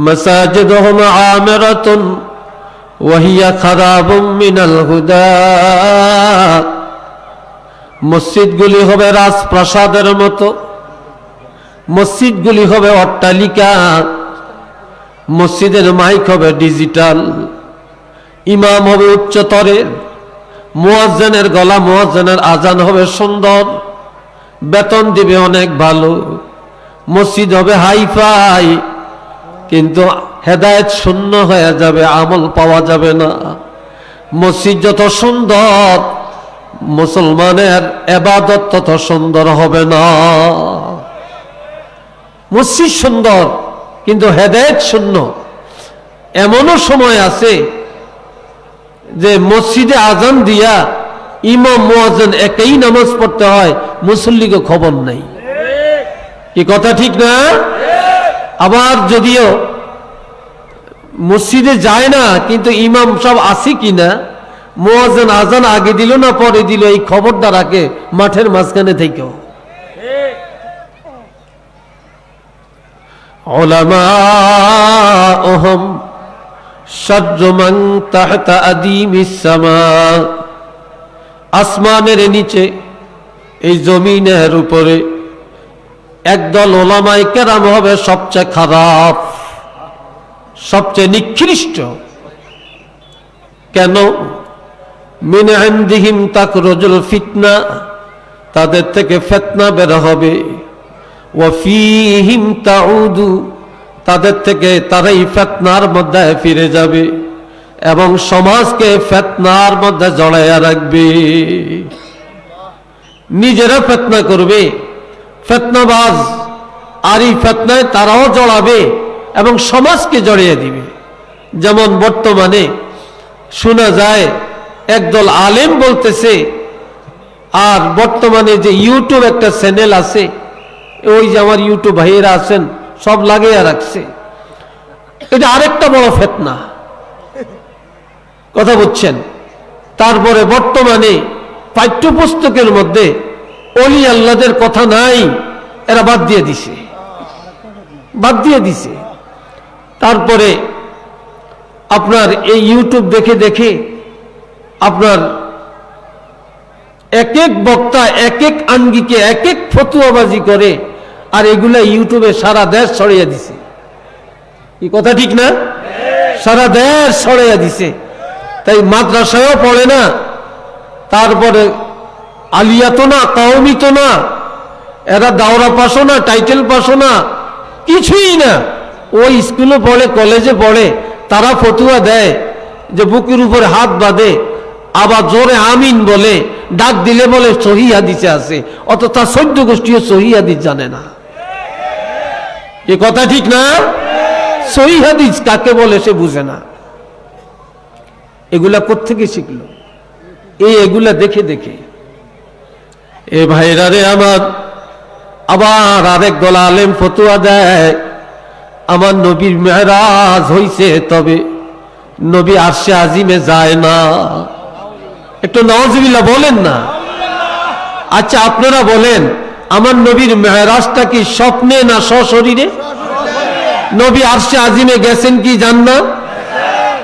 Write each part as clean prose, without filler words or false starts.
মাসাজিদুহুম আমিরাতুন ওয়া হিয়া খারাবুম মিনাল হুদা। মসজিদগুলি হবে রাজপ্রাসাদের মতো, মসজিদগুলি হবে অট্টালিকা, মসজিদের মাইক হবে ডিজিটাল, ইমাম হবে উচ্চতরের, মুয়াজ্জিনের গলা, মুয়াজ্জিনের আজান হবে সুন্দর, বেতন দিবে অনেক ভালো। মসজিদ হবে হাইফাই, কিন্তু হেদায়েত শূন্য হয়ে যাবে, আমল পাওয়া যাবে না। মসজিদ যত সুন্দর, মুসলমানের ইবাদত তত সুন্দর হবে না। মসজিদ সুন্দর কিন্তু হেদায়েত শূন্য। এমনও সময় আছে যে মসজিদে আজান দিয়া ইমাম মুয়াজ্জিন একই নামাজ পড়তে হয়, মুসল্লিকে খবর নাই। কি কথা ঠিক না? আবার যদিও মসজিদে যায় না, কিন্তু ইমাম সব আছে কিনা, মুয়াজ্জিন আজান আগে দিল না পরে দিল, এই খবরটা রাখে মাঠের মাঝখানে থেকেও। উলামাউহুম শাররু মান তাহতা আদিমিস সামা। আসমানের নিচে, এই জমিনের উপরে একদল উলামায়ে কেরাম হবে সবচেয়ে খারাপ, সবচেয়ে নিকৃষ্ট। কেন? মিন ইনদিহিম তাখরুজুল ফিতনা, তাদের থেকে ফিতনা বের হবে। ওয়া ফীহিম তাউদু, তাদের থেকে তারাই ফিতনার মধ্যে ফিরে যাবে এবং সমাজকে ফিতনার মধ্যে জড়াইয়া রাখবে। নিজেরা ফিতনা করবে, ফিতনাবাজ, আর এই ফিতনায় তারাও জড়াবে এবং সমাজকে জড়িয়ে দিবে। যেমন বর্তমানে শোনা যায় একদল আলেম বলতেছে, আর বর্তমানে যে ইউটিউব একটা চ্যানেল আছে, ওই যে আমার ইউটিউব ভাইয়েরা আছেন সব লাগিয়ে রাখছে, এটা আরেকটা বড় ফিতনা। কথা বুঝছেন? তারপরে বর্তমানে পাঠ্যপুস্তকের মধ্যে ওলি আল্লাহদের কথা নাই, এরা বাদ দিয়ে দিছে। তারপরে আপনার এই ইউটিউব দেখে দেখে আপনার এক এক বক্তা এক এক আঙ্গিকে এক এক ফতুয়াবাজি করে, আর এগুলা ইউটিউবে সারা দেশ ছড়িয়ে দিছে। এই কথা ঠিক না? সারা দেশ ছড়িয়ে দিছে। তাই মাদ্রাসায়ও পড়ে না, তারপরে আলিয়া তো না, কওমি তো না, এরা দাওরা পাশও না, টাইটেল পাশও না, কিছুই না। ওই স্কুলে পড়ে, কলেজে পড়ে, তারা ফতুয়া দেয় যে বুকের উপরে হাত বাঁধে, আবার জোরে আমিন বলে, ডাক দিলে বলে সহি হাদিসে আছে, অত তার 14 গোষ্ঠীও সহি হাদিস জানে না। এ কথা ঠিক না? সহি হাদিস কাকে বলে সে বুঝে না। এগুলা কোত্থেকে শিখলো? এগুলা দেখে দেখে। এ ভাইরা রে আমার, আবার আরেক দল আলেম ফতুয়া দেয় আমার নবীর মেরাজ হইছে, তবে নবী আরশে আজিমে যায় না। একটু নাউজুবিল্লাহ বলেন না। আচ্ছা আপনারা বলেন, আমার নবীর মেরাজটা কি স্বপ্নে না সশরীরে? নবী আরশে আজিমে গেছেন কি যান না?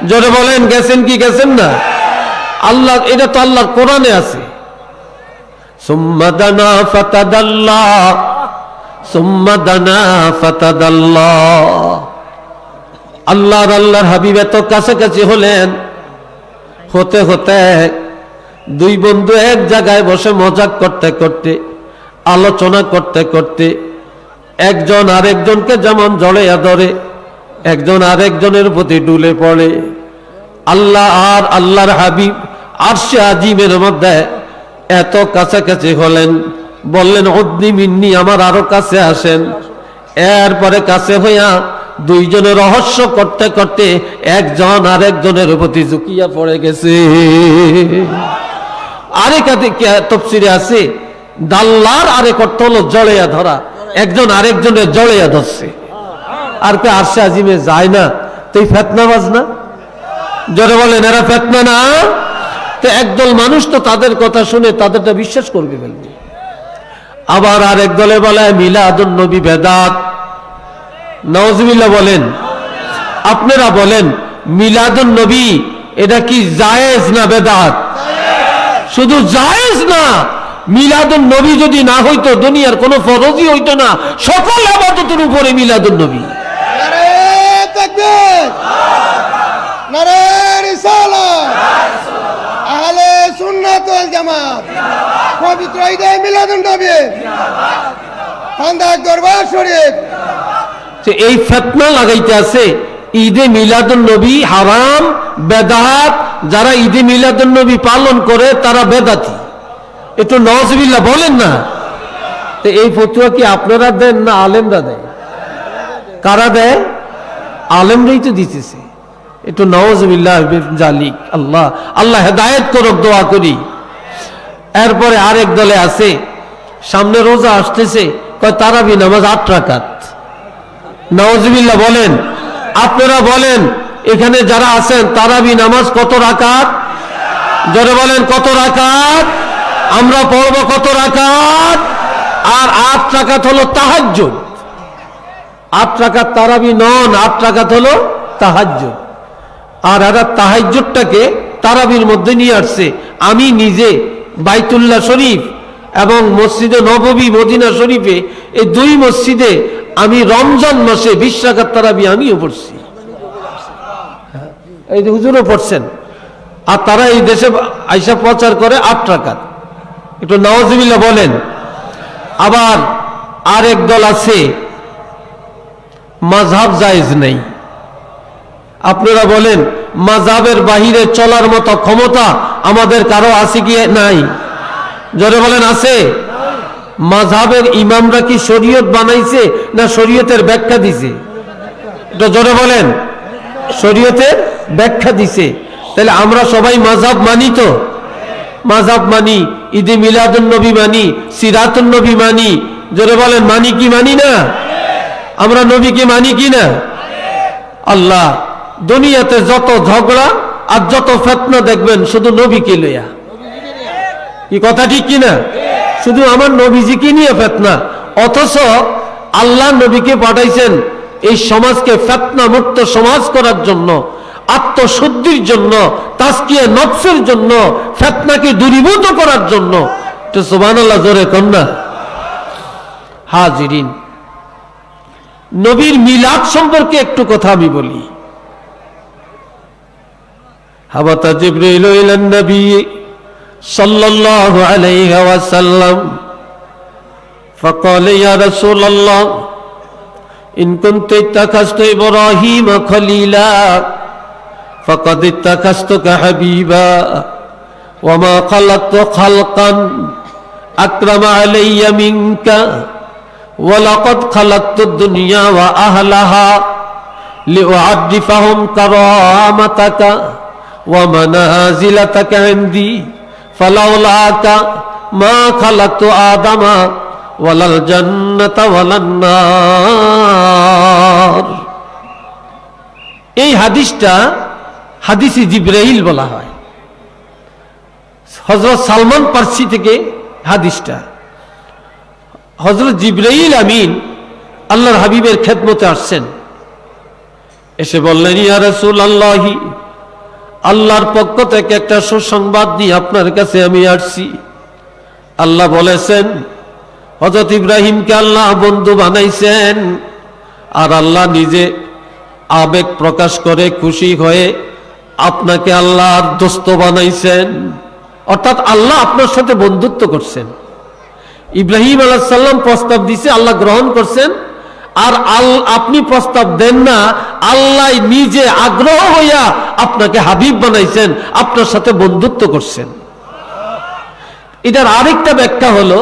জোরে বলেন, গেছেন কি গেছেন না? আল্লাহ, এটা তো আল্লাহর কোরআনে আছে। সুম্মা দানা ফাতাদাল্লা, সুম্মা দানা ফাতাদাল্লা। আল্লাহর হাবিব এত কাছাকাছি হলেন, হতে হতে দুই বন্ধু এক জায়গায় বসে মজাক করতে করতে, আলোচনা করতে করতে, একজন আরেকজনকে যেমন জড়িয়ে ধরে, একজন আরেকজনের প্রতি ডুলে পড়ে। আল্লাহ আর আল্লাহর হাবিব আরশে আজিমের মধ্যে এত কাছাকাছি হলেন, বললেন উদ্নি মিন্নি, আমার আরো কাছে আসেন। এরপরে কাছে হইয়া দুইজনে রহস্য করতে করতে একজন আরেকজনের প্রতি ঝুঁকিয়া পড়ে গেছে। আরেক তফসিরে আছে দাল্লার আরেক অর্থ হলো জড়িয়া ধরা, একজন আরেকজনের জড়িয়া ধরছে। আর কে আরশে আজিমে যায় না, তো এই ফিতনাবাজ না? জোরে বলেন, এরা ফিতনা না? তো একদল মানুষ তো তাদের কথা শুনে তাদেরটা বিশ্বাস করবে ফেলবে। আবার আরেক দলে বলে মিলাদুন নবী বেদাত। নাউজুবিল্লাহ বলেন। আপনারা বলেন মিলাদুন নবী এটা কি জায়েজ না বেদাত? শুধু জায়েজ না, মিলাদুন নবী যদি না হইতো দুনিয়ার কোনো ফরজই হইতো না, সকল ইবাদতের উপরে মিলাদুন নবী। নারে তাকবীর, নারে রিসালাত, আহলে সুন্নাত ওয়াল জামাত, পবিত্র ঈদে মিলাদুন নবী, খানদাক দরবার শরীফ। এই ফিতনা লাগাইতে আছে ঈদে মিলাদুন নবী হারাম, বেদাত। যারা ঈদে মিলাদুন নবী পালন করে তারা বেদাতি। একটু নাউজুবিল্লাহ বলেন না। তো এই ফতোয়া কি আপনারা দেন না আলেমরা দেয়? কারা দেয়? আলেমরাই তো দিতেছে। একটু নাউজুবিল্লাহ জালিক। আল্লাহ আল্লাহ হেদায়েত করুক, দোয়া করি। এরপরে আরেক দলে আছে, সামনে রোজা আসতেছে, কয় তারাবি নামাজ 8 রাকাত। নাউজুবিল্লাহ বলেন। আপনারা বলেন এখানে যারা আছেন তারাবি নামাজ কত রাকাত? জোরে বলেন কত রাকাত? আমরা পড়ব কত রাকাত? আর 8 রাকাত হলো তাহাজ্জুদ। 8 রাকাত তারাবি নন, 8 রাকাত হলো তাহাজ্জুদ। আর এরা তাহাজ্জুদটাকে তারাবির মধ্যে নিয়ে আসছে। আমি নিজে বাইতুল্লাহ শরীফ এবং মসজিদে নববী মদিনা শরীফে, এই 2 মসজিদে আমি রমজান মাসে 20 রাকাত তারাবি আমিও পড়ছি। এই যে হুজুরও পড়ছেন। আর তারা এই দেশে আইসা প্রচার করে 8 রাকাত। একটু নাউজুবিল্লাহ বলেন। আবার আরেক দল আছে মাযহাব জায়েজ নেই। আপনারা বলেন মাযহাবের বাহিরে চলার মতো ক্ষমতা আমাদের কারো আছে কি নাই? জোরে বলেন আছে? মাযহাবের ইমামরা কি শরীয়ত বানাইছে না শরীয়তের ব্যাখ্যা দিছে? এটা জোরে বলেন। শরীয়তের ব্যাখ্যা দিছে। তাহলে আমরা সবাই মাযহাব মানি তো? মাযহাব মানি, ঈদে মিলাদুন নবী মানি, সিরাতুন নবী মানি। জোরে বলেন মানি কি মানি না? আমরা নবীকে মানি কি না? আল্লাহ দুনিয়াতে যত ঝগড়া আর যত ফিতনা দেখবেন শুধু নবীকে লইয়া। কি কথা ঠিক কিনা? শুধু আমার নবীজিকে নিয়ে ফিতনা। অথচ আল্লাহ নবীকে পাঠাইছেন এই সমাজকে ফিতনা মুক্ত সমাজ করার জন্য, আত্মশুদ্ধির জন্য, তাজকিয়া নফসের জন্য, ফিতনাকে দূরীভূত করার জন্য। তো সুবহানাল্লাহ জোরে কন্যা। হাজিরিন, নবীর মিলাদ সম্পর্কে একটু কথা আমি বলি। হাবাতা জিবরিল ইলান নবী সাল্লাল্লাহু আলাইহি ওয়াসাল্লাম فقال يا رسول الله إن كنت اتخذت إبراهيم خليلا فقد اتخذتك حبيبا وما خلقت خلقا أكرم علي منك ولقد خلقت الدنيا وأهلها لأعرفهم كرامتك ومنازلتك عندي فلولاك ما خلقت آدم ولا الجنة ولا النار। এই হাদিসটা হাদিসে জিবরাইল বলা হয়। হযরত সালমান পারসি থেকে হাদিসটা। হযরত জিবরাইল আমিন আল্লাহর হাবিবের খেদমতে আসছেন। এসে বললেন ইয়া রাসূলুল্লাহ, আল্লাহর পক্ষ থেকে একটা সুসংবাদ নিয়ে আপনার কাছে আমি আসছি। আল্লাহ বলেছেন হযরত ইব্রাহিমকে আল্লাহ বন্ধু বানাইছেন, আর আল্লাহ নিজে আবেগ প্রকাশ করে খুশি হয়ে আপনাকে আল্লাহর দোস্ত বানাইছেন। অর্থাৎ আল্লাহ আপনার সাথে বন্ধুত্ব করছেন। ইব্রাহিম আলাইহিস সালাম প্রস্তাব দিছে, আল্লাহ গ্রহণ করছেন। আর আপনি প্রস্তাব দেন না, আল্লাহ নিজে আগ্রহ হইয়া আপনাকে হাবিব বানাইছেন, আপনার সাথে বন্ধুত্ব করছেন। এটার আরেকটা ব্যাখ্যা হলো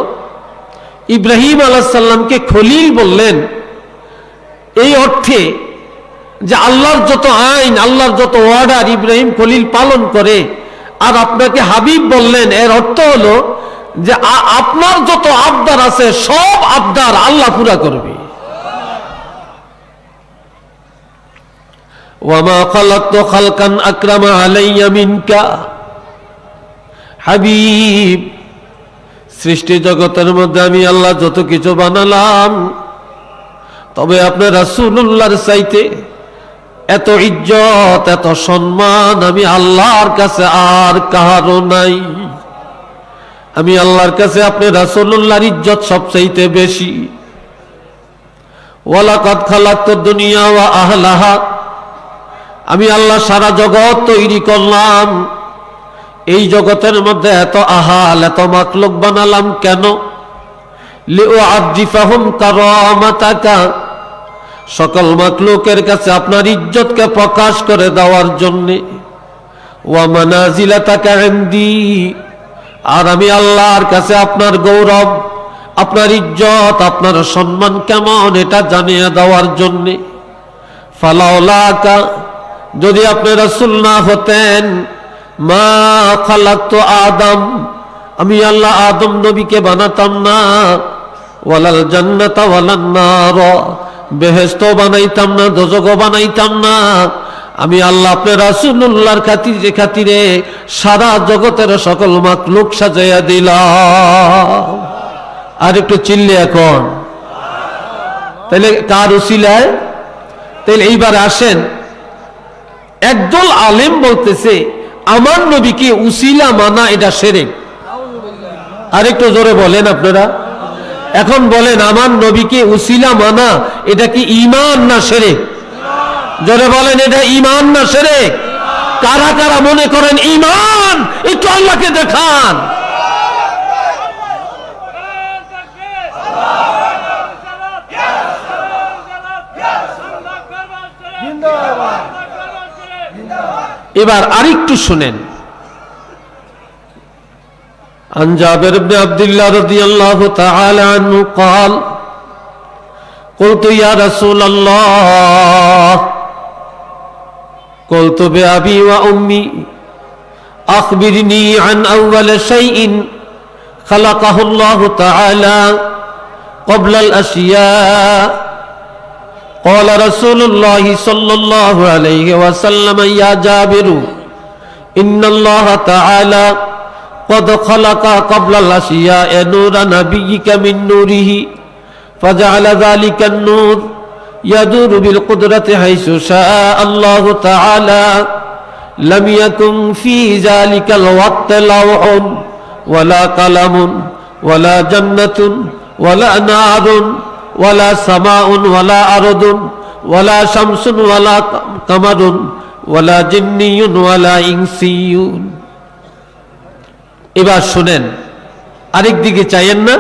ইব্রাহিম আলাইহিস সালামকে খলিল বললেন এই অর্থে যে আল্লাহর যত আইন, আল্লাহর যত অর্ডার ইব্রাহিম খলিল পালন করে, আর আপনাকে হাবিব বললেন। এর অর্থ হলো যে আপনার যত আবদার আছে সব আবদার আল্লাহ পুরা করবে। ওয়ামা খালাকতু খালকান আকরামা আলাইয়া মিনকা। হাবিব, সৃষ্টি জগতের মধ্যে আমি আল্লাহ যত কিছু বানালাম, তবে আপনার রাসূলুল্লাহর চাইতে এত ইজ্জত, এত সম্মান আমি আল্লাহর কাছে আর কারো নাই। আমি আল্লাহর কাছে আপনি রাসূলুল্লাহর ইজ্জত সবচাইতে বেশি। ওয়ালাকাদ খালাকতুদ দুনিয়া ওয়া আহলাহা, আমি আল্লাহ সারা জগৎ তৈরি করলাম। এই জগতের মধ্যে এত আহাল, এত মাখলুক বানালাম কেন? লিউআযিফাহুম কারামাতাকা, সকল মাখলুকের কাছে আপনার ইজ্জতকে প্রকাশ করে দেওয়ার জন্য। ওয়া মানাজিলাতাকা ইনদি, আর আমি আল্লাহর কাছে আপনার গৌরব, আপনার ইজ্জত, আপনার সম্মান কেমন এটা জানিয়ে দেওয়ার জন্য। ফালাউলাকা, যদি আপনি রাসূল না হতেন, মা খালাকতু আদম, আমি আল্লাহ আদম নবীকে বানাতাম না। ওয়ালাল জান্নাতা ওয়ালান নার, বেহেশত বানাইতাম না, দোজখ বানাইতাম না। আমি আল্লাহ আপনার রাসূলুল্লাহর খাতিরে সারা জগতের সকল মাখলুক সাজাইয়া দিলাম। আর একটু চিল্লে এখন, তাহলে কার উসিলায়? তাহলে এইবার আসেন, একদল আলেম বলতেছে আমার নবীকে উসিলা মানা এটা শিরক। আর একটু জোরে বলেন আপনারা, এখন বলেন আমার নবীকে উসিলা মানা এটা কি ঈমান না শিরক? জোরে বলেন, এটা ঈমান না শিরক? কারা কারা মনে করেন ঈমান? একটু আল্লাহকে দেখান। এবার আরেকটু শুনেন। عن جابر بن عبد الله رضي الله تعالى عنه قال قلت يا رسول الله قلت بأبي وأمي أخبرني عن أول شيء خلقه الله تعالى قبل الأشياء قال رسول الله صلى الله عليه وسلم يا جابر إن الله تعالى قد خلق قبل الأشياء نور نبيك من نوره فجعل ذلك النور يدور بالقدرة حيث شاء الله تعالى لم يكن في ذلك الوقت لوح ولا قلم ولا جنة ولا نار ولا سماء ولا أرض ولا شمس ولا قمر ولا جني ولا إنسي। এবার শুনেন, আরেক দিকে চাইেন না।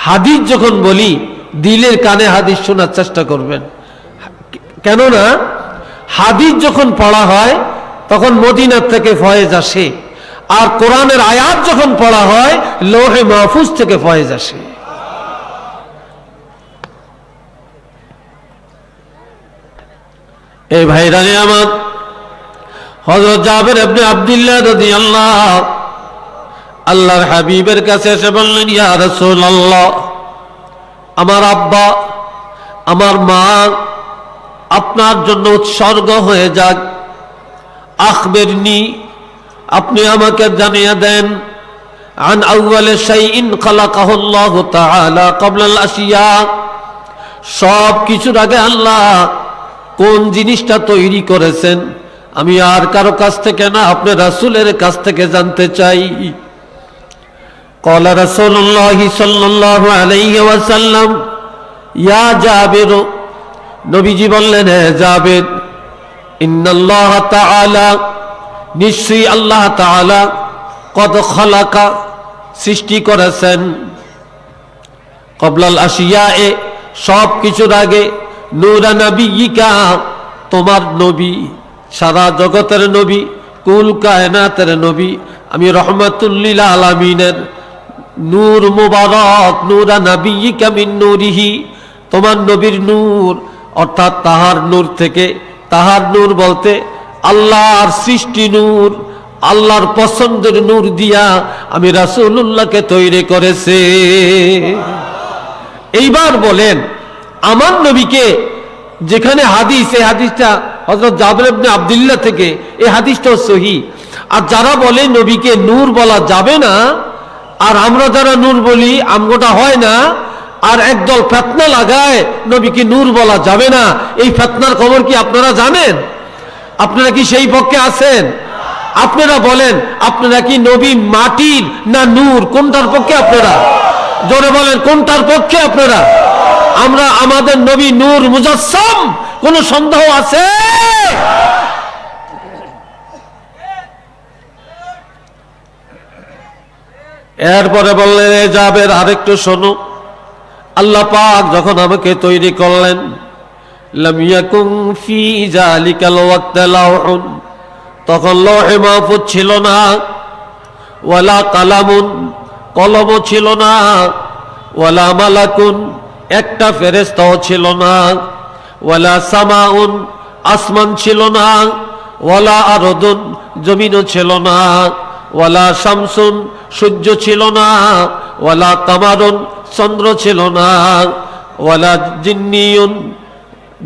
হাদিস যখন বলি দিলের কানে হাদিস শোনার চেষ্টা করবেন, কেননা হাদিস যখন পড়া হয় তখন মদিনার থেকে ফয়েজ আসে, আর কোরআনের আয়াত যখন পড়া হয় লৌহে মাহফুজ থেকে ফয়েজ আসে। এই ভাইরানে আমার, হযরত জাবের ইবনে আব্দুল্লাহ রাদিয়াল্লাহু আল্লাহর হাবিবের কাছে এসে বললেন, ইয়া রাসূলুল্লাহ, আমার আব্বা আমার মা আপনার জন্য উৎসর্গ হয়ে যাক। আখবিরনি, আপনি আমাকে জানিয়ে দেন, আন আউয়াল শাইইন খালাকাহু আল্লাহু তাআলা ক্বাবলা আল আশিয়া, সব কিছুর আগে আল্লাহ কোন জিনিসটা তৈরি করেছেন আমি আর কারো কাছ থেকে না, আপনি রাসূলের কাছ থেকে জানতে চাই। قال رسول الله صلى الله عليه وسلم يا جابر, নবীজি বললেন, হে জাবের, ইন্নাল্লাহ তাআলা, নিশ্চয়ই আল্লাহ তাআলা, কদ খালাকা, সৃষ্টি করেছেন, ক্বাবলাল আশিয়ায়ে, সব কিছুর আগে, নূরা নবিয়িকা, তোমার নবী, সারা জগতের নবী, কুল কায়নাতের নবী, আমি রহমাতুল লিল আলামিনের নূর মুবারক, নূরা নবিয়িকা মিন নূরিহি, তোমার নবীর নূর, অর্থাৎ তাহার নূর থেকে, তাহার নূর বলতে আল্লাহর সৃষ্টি নূর, আল্লাহর পছন্দের নূর দিয়া আমি রাসূলুল্লাহকে তৈরি করেছে। এইবার বলেন, আমার নবীকে, যেখানে হাদিস, এই হাদিসটা হযরত জাবের ইবনে আব্দুল্লাহ থেকে, এই হাদিসটাও সহিহ। আর যারা বলে নবীকে নূর বলা যাবে না, আর আমরা যারা নূর বলি আমগোটা হয় না, আর একদল ফিতনা লাগায় নবীকে নূর বলা যাবে না। এই ফিতনার খবর কি আপনারা জানেন? আপনারা কি সেই পক্ষে আছেন? আপনারা বলেন, আপনারা কি নবী মাটির না নূর, কোনটার পক্ষে আপনারা? জোরে বলেন, কোনটার পক্ষে আপনারা? আমরা আমাদের নবী নূর মুজাসসাম, কোনো সন্দেহ আছে? এরপরে বললেন, এ জাবের আরেকটু শোনো, আল্লাহ পাক যখন আমাকে তৈরি করলেন, লাম ইয়াকুন ফি যালিকাল ওয়াক্ত লাউহুন, তখন লৌহে মাহফুজ ছিল না, ওয়ালা কালামুন, কলমও ছিল না, ওয়ালা মালাকুন, একটা ফেরেশতাও ছিল না, ওয়ালা সামাউন, আসমান ছিল না, ওয়ালা আরদুন, জমিনও ছিল না, ওয়ালা শামসুন, সূর্য ছিল না, ওয়ালা কামারুন, চন্দ্র ছিল না, ওয়ালা জিন্নিয়ুন,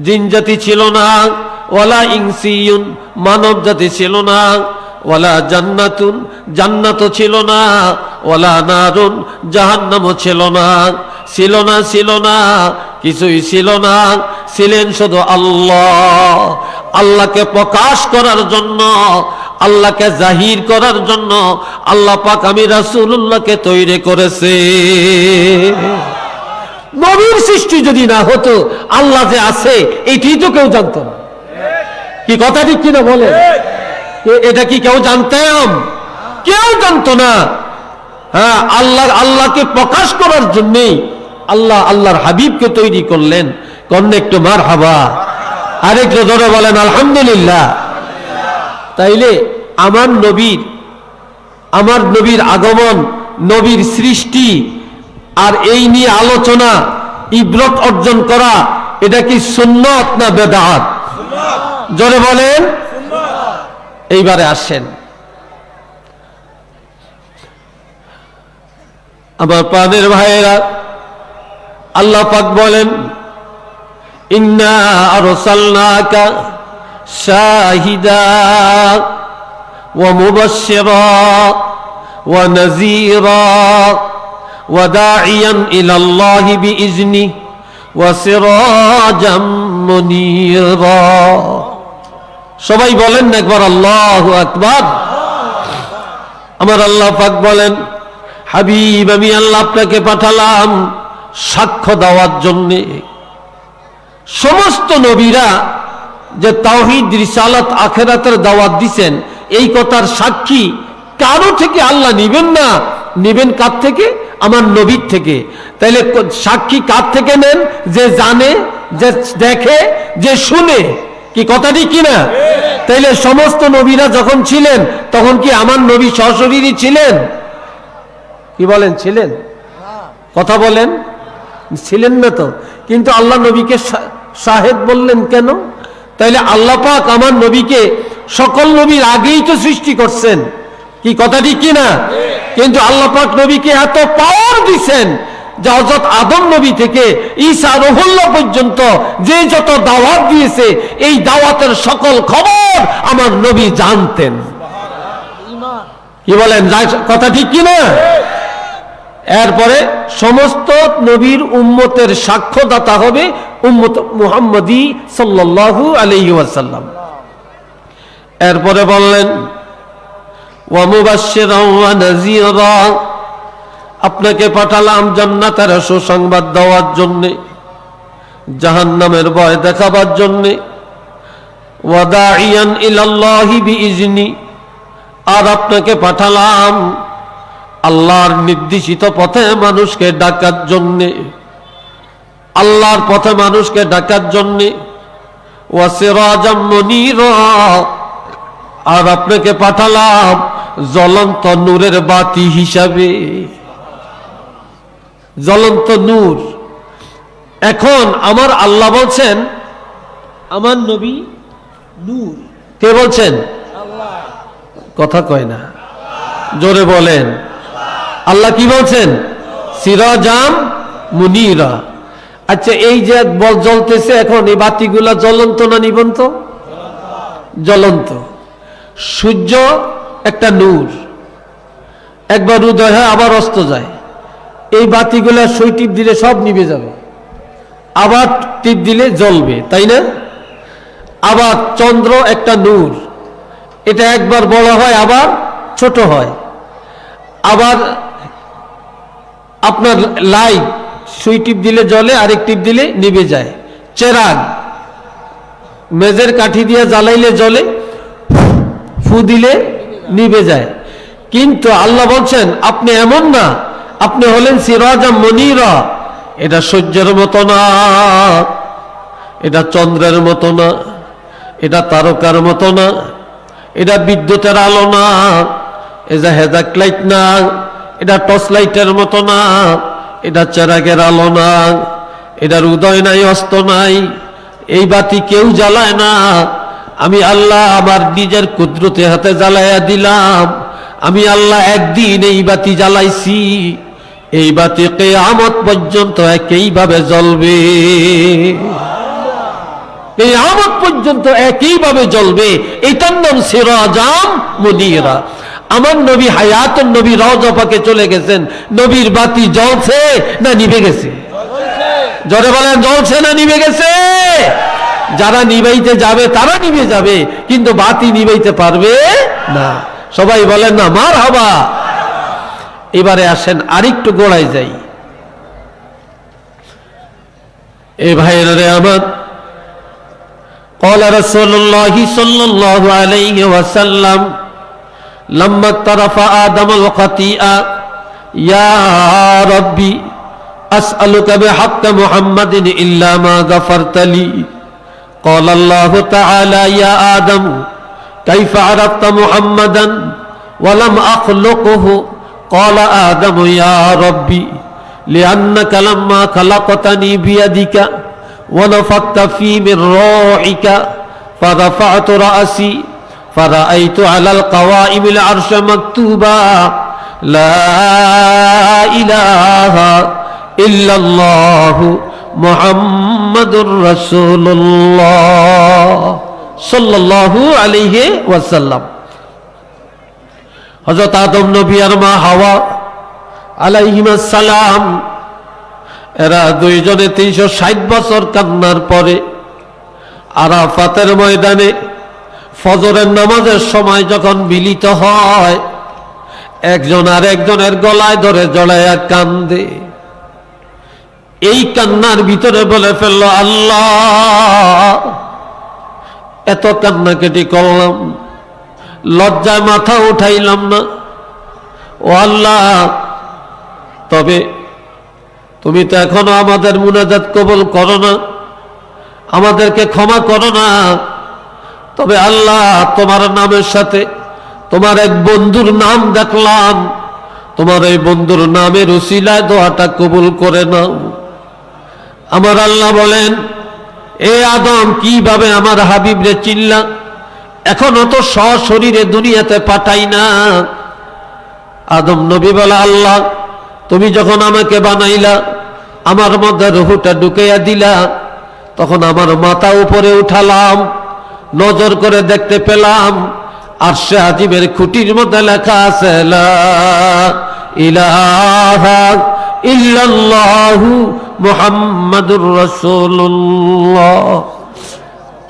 জিন জাতি ছিল না, ওয়ালা ইনসিয়ুন, মানব জাতি ছিল না, ওয়ালা জান্নাতুন, জান্নাতও ছিল না, ওয়ালা নারুন, জাহান্নামও ছিল না, ছিল না, ছিল না, কিছুই ছিল না, ছিলেন শুধু আল্লাহ। আল্লাহকে প্রকাশ করার জন্য, আল্লাহকে জাহির করার জন্য আল্লাহ পাক আমি রাসূলুল্লাহকে তৈরি করেছে। নবীর সৃষ্টি যদি না হতো, আল্লাহ যে আছে এটাই তো কেউ জানতো না। কি কথা ঠিক কিনা বলে? এটা কি কেউ জানতাম? কেউ জানতো না। হ্যাঁ, আল্লাহকে প্রকাশ করার জন্যই আল্লাহর হাবিবকে তৈরি করলেন। কন্যা একটু মারহাবা, আরেকটু ধরে বলেন আলহামদুলিল্লাহ। তাইলে আমার নবীর আগমন, নবীর সৃষ্টি আর এই নিয়ে আলোচনা, ইবরত অর্জন করা, এটা কি সুন্নাত না বেদাত? জোরে বলেন। এইবারে আসেন, আমার প্রাণের ভাইয়েরা, আল্লাহ পাক বলেন, ইন্না আরসালনাকা শাহিদা ওয়া মুবাশশিরা ওয়া নাযীরা ওয়া দাঈয়ান ইলাল্লাহি বিইজনিহি ওয়া সিরাজাম মুনীরা। সবাই বলেন না একবার আল্লাহু আকবার। আমার আল্লাহ পাক বলেন, হাবিব আমি আল্লাহ আপনাকে পাঠালাম সাক্ষ্য দেওয়ার জন্যে। সমস্ত নবীরা যে তাওহীদ, রিসালাত, আখিরাতের দাওয়াত দিছেন, এই কথার সাক্ষী কারো থেকে আল্লাহ নিবেন না। নিবেন কার থেকে? আমার নবীর থেকে। তাইলে সাক্ষী কার থেকে নেন? যে জানে, যে দেখে, যে শুনে। কি কথাটি কিনা? তাইলে সমস্ত নবীরা যখন ছিলেন, তখন কি আমার নবী সশরীরই ছিলেন? কি বলেন, ছিলেন? কথা বলেন, ছিলেন না তো। কিন্তু আল্লাহ নবীকে শাহেদ বললেন কেন? তাইলে আল্লাহ পাক আমার নবীকে সকল নবীর আগেই তো সৃষ্টি করছেন। কি কথাটি কিনা? কিন্তু আল্লাহ পাক নবীকে এত পাওয়ার দিছেন যে হযরত আদম নবী থেকে ঈসা রুহুল্লাহ পর্যন্ত যে যত দাওয়াত দিয়েছে, এই দাওয়াতের সকল খবর আমার নবী জানতেন। কি বলেন, কথা ঠিক কিনা? এরপরে সমস্ত নবীর উম্মতের সাক্ষ্যদাতা হবে উম্মত মুহাম্মদী সাল্লাল্লাহু আলাইহি ওয়াসাল্লাম। এরপরে বললেন, ওয়া মুবাশশিরান ওয়া নাযীরা, আপনাকে পাঠালাম জান্নাতের সুসংবাদ দেওয়ার জন্য, জাহান্নামের ভয় দেখাবার জন্য। ওয়া দাঈয়ান ইলাল্লাহি বিইজনি, আর আপনাকে পাঠালাম আল্লাহর নির্দেশিত পথে মানুষকে ডাকার জন্যে, আল্লাহর পথে মানুষকে ডাকার জন্যে। ওয়া সিরাজাম মুনীরা, আর আপনাকে পাঠালাম জ্বলন্ত নূরের বাতি হিসাবে। জ্বলন্ত নূর। এখন আমার আল্লাহ বলছেন আমার নবী নূর। কে বলছেন? আল্লাহ। কথা কয় না, জোরে বলেন। আল্লাহ কি বলছেন? সিরাজাম মুনীরা। আচ্ছা, এই যে জ্বলতেছে এখন, এই বাতিগুলা জ্বলন্ত না নিবন্ত? জ্বলন্ত। সূর্য একটা নূর, একবার উদয় হয় আবার অস্ত যায়। এই বাতিগুলা সুই টিপ দিলে সব নিভে যাবে, আবার টিপ দিলে জ্বলবে, তাই না? আবার চন্দ্র একটা নূর, এটা একবার বড় হয় আবার ছোট হয়। আবার আপনার লাইট সুই টিপ দিলে জ্বলে, আরেক টিপ দিলে নিভে যায়। চেরাগ মেজের কাঠি দিয়ে জ্বালাইলে জ্বলে, ফু দিলে নিভে যায়। কিন্তু আল্লাহ বলছেন আপনি এমন না, আপনি হলেন সিরাজা মুনীরা। এটা সূর্যের মতো না, এটা চন্দ্রের মতো না, এটা তারকার মতো না, এটা বিদ্যুতের আলো না, এটা হেজাক লাইট না, এটা টর্চ লাইটের মতো না, এটা চেরাগের আলো না, এটার উদয় নাই অস্ত নাই, এই বাতি কেউ জ্বালায় না, আমি আল্লাহ আমার নিজের কুদরতে হাতে জ্বালাইয়া দিলাম। আমি আল্লাহ একদিন এই বাতি জ্বালাইছি, এই বাতি কিয়ামত পর্যন্ত একইভাবে জ্বলবে, কিয়ামত পর্যন্ত একইভাবে জ্বলবে। এটার নাম সিরাজাম মুনীরা। আমার নবী হায়াতুন নবী রওজা পাকে চলে গেছেন, নবীর বাতি জ্বলছে না নিভে গেছে? জোরে বলেন, জ্বলছে না নিভে গেছে? যারা নিভাইতে যাবে তারা নিভে যাবে, কিন্তু বাতি নিভাইতে পারবে না। সবাই বলেন না মারহাবা। এবারে আসেন আরেকটু গোড়ায় যাই। এ ভাইয়েরা রে আমার, قال رسول الله صلى الله عليه وسلم لما اقترف آدم الخطيئة يا ربي أسألك بحق محمد إلا ما غفرت لي قال الله تعالى يا آدم كيف عرفت محمدا ولم أخلقه قال آدم يا ربي لأنك لما خلقتني بيدك ونفخت في من روحك فرفعت رأسي فرأيت على القوائم العرش مكتوبا لا إله إلا الله محمد رسول الله সাল্লাল্লাহু আলাইহি ওয়াসাল্লাম। হযরত আদম নবী আর মা হাওয়া আলাইহিস সালাম, এরা দুইজনে 360 বছর কান্নার পরে আরাফাতের ময়দানে ফজরের নামাজের সময় যখন মিলিত হয়, একজন আর একজনের গলায় ধরে জড়াইয়া কান্দে। এই কান্নার ভিতরে বলে ফেলল, আল্লাহ এত কান্নাকাটি করলাম, লজ্জায় মাথা উঠাইলাম না, ও আল্লাহ তবে তুমি তো এখনো আমাদের মুনাজাত কবুল করো না, আমাদেরকে ক্ষমা করো না। তবে আল্লাহ তোমার নামের সাথে তোমার এক বন্ধুর নাম দেখলাম, তোমার এই বন্ধুর নামের উসিলায় দোয়াটা কবুল করে নাও। আমার আল্লাহ বলেন, এ আদম কিভাবে আমার হাবিবরে চিনলা? এখনো তো সশরীরে দুনিয়াতে পাঠাই না। আদম নবী বলে, আল্লাহ তুমি যখন আমাকে বানাইলা, আমার মধ্যে রুহটা ঢুকাইয়া দিলা, তখন আমার মাথা উপরে উঠালাম, নজর করে দেখতে পেলাম আরশে আজিমের খুঁটির মধ্যে লেখা আছে লা ইলাহা ইল্লাল্লাহু মুহাম্মাদুর রাসূলুল্লাহ।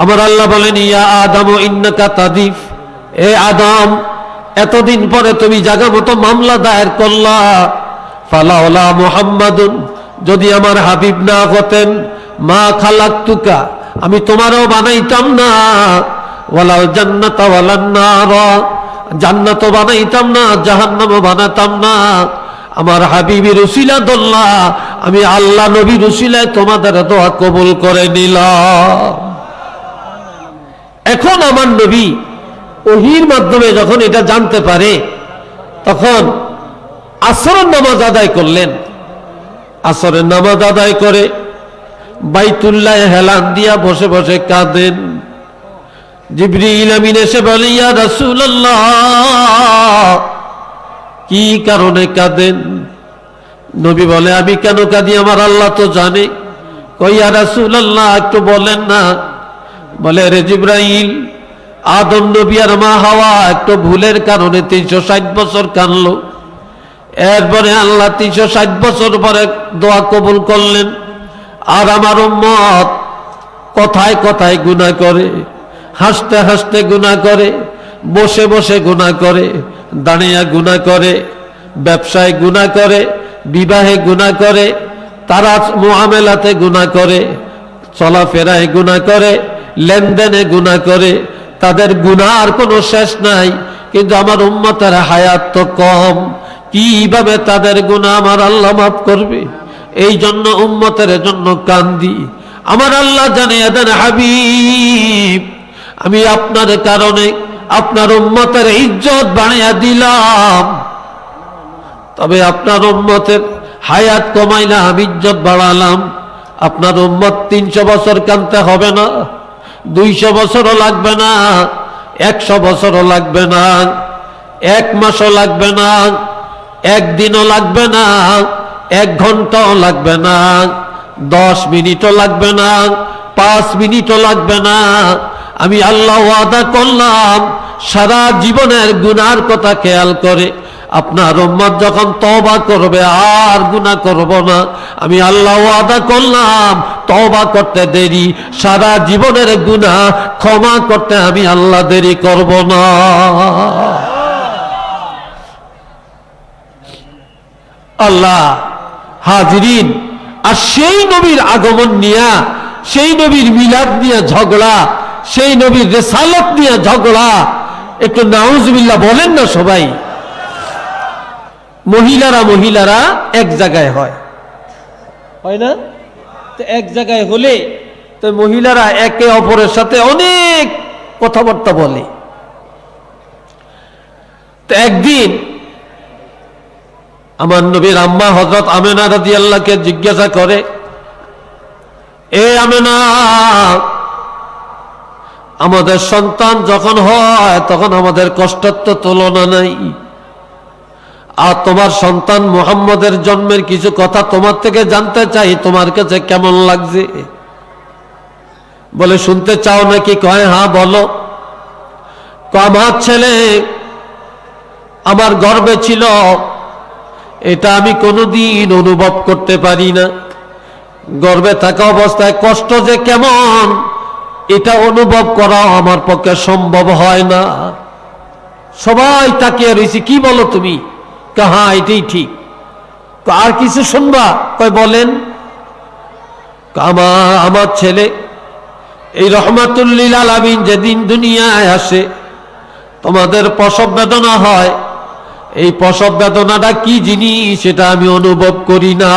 আমার আল্লাহ বলেন, ইয়া আদম ইন্নাকা তাদিফ, এ আদম এতদিন পরে তুমি জায়গা মতো মামলা দায়ের করলা। ফালাউলা মুহাম্মাদুন, যদি আমার হাবিব না হতেন, মা খালাকতুকা, আমি তোমারও বানাইতাম না, ওয়ালাল জান্নাতা ওয়ালান নার, জান্নাতও বানাইতাম না, জাহান্নামও বানাতাম না। আমার হাবিবের উসিলা দল্লা, আমি আল্লাহ নবীর উসিলায় তোমাদের দোয়া কবুল করে নিলাম। এখন আমার নবী ওহীর মাধ্যমে যখন এটা জানতে পারে, তখন আসরের নামাজ আদায় করলেন। আসরের নামাজ আদায় করে বাইতুল্লাহ হেলান দিয়া বসে বসে কাঁদেন। জিবরিল আমিন এসে বলে, ইয়া রাসূলুল্লাহ কি কারণে কাঁদেন? নবী বলে, আমি কেন কাঁদি আমার আল্লাহ তো জানে। কই ইয়া রাসূলুল্লাহ একটু বলেন না। বলে, রে জিবরাইল, আদম নবী আর মা হাওয়া একটু ভুলের কারণে 360 বছর কাঁদলো। এরপরে আল্লাহ 360 বছর পরে দোয়া কবুল করলেন। আর আমার উম্মত কথায় কথায় গুনাহ করে, হাসতে হাসতে গুনাহ করে, বসে বসে গুনাহ করে, দাঁড়িয়ে গুনাহ করে, ব্যবসায় গুনাহ করে, বিবাহে গুনাহ করে, তারা মুআমেলাতে গুনাহ করে, চলাফেরায় গুনাহ করে, লেনদেনে গুনাহ করে। তাদের গুনার কোনো শেষ নাই। কিন্তু আমার উম্মতের হায়াত তো কম, কিভাবে তাদের গুনাহ আমার আল্লাহ মাফ করবে? এই জন্য উম্মতের জন্য কান্দি। আমার আল্লাহ জানিয়ে দেন, হাবিব আমি আপনার কারণে আপনার উম্মতের ইজ্জত বাড়িয়ে দিলাম, তবে আপনার উম্মতের হায়াত কমাইলাম, ইজ্জত বাড়ালাম। আপনার উম্মত 300 বছর কাঁদতে হবে না, 200 বছরও লাগবে না, 100 বছরও লাগবে না, 1 মাসও লাগবে না, 1 দিনও লাগবে না, 1 ঘন্টাও লাগবে না, 10 মিনিটও লাগবে না, 5 মিনিটও লাগবে না। আমি আল্লাহ ওয়াদা করলাম, সারা জীবনের গুনার কথা খেয়াল করে আপনার উম্মত যখন তওবা করবে আর গুনাহ করব না। আমি আল্লাহ ওয়াদা করলাম, তওবা করতে দেরি, সারা জীবনের গুনাহ ক্ষমা করতে আমি আল্লাহ দেরি করব না। আল্লাহ হাজিরিন, আর সেই নবীর আগমন নিয়ে, সেই নবীর মিলাদ নিয়ে ঝগড়া, সেই নবীর রিসালাত নিয়ে ঝগড়া, একটু নাউজুবিল্লাহ বলেন না সবাই। মহিলারা এক জায়গায় হয় না? তো এক জায়গায় হলে তো মহিলারা একে অপরের সাথে অনেক কথাবার্তা বলে। তো একদিন আমার নবীর আম্মা হযরত আমেনা রাদিয়াল্লাহকে জিজ্ঞাসা করে, এ আমেনা, আমাদের সন্তান যখন হয় তখন আমাদের কষ্টের তো তুলনা নাই, আর তোমার সন্তান মুহাম্মদের জন্মের কিছু কথা তোমার থেকে জানতে চাই, তোমার কাছে কেমন লাগছে? বলে, শুনতে চাও নাকি? কয়, হ্যাঁ বলো। আমার ছেলে আমার গর্ভে ছিল, এটা আমি কোনোদিন অনুভব করতে পারি না। গর্ভে থাকা অবস্থায় কষ্ট যে কেমন, এটা অনুভব করা আমার পক্ষে সম্ভব হয় না। সবাই তাকিয়ে রয়েছে, কি বলো তুমি? হ্যাঁ এটাই ঠিক। আর কিছু শুনবা? কয় বলেন। আমার ছেলে এই রহমাতুল লিল আলামিন যেদিন দুনিয়ায় আসে, তোমাদের প্রসব বেদনা হয়, এই প্রসব বেদনাটা কি জিনিস সেটা আমি অনুভব করি না।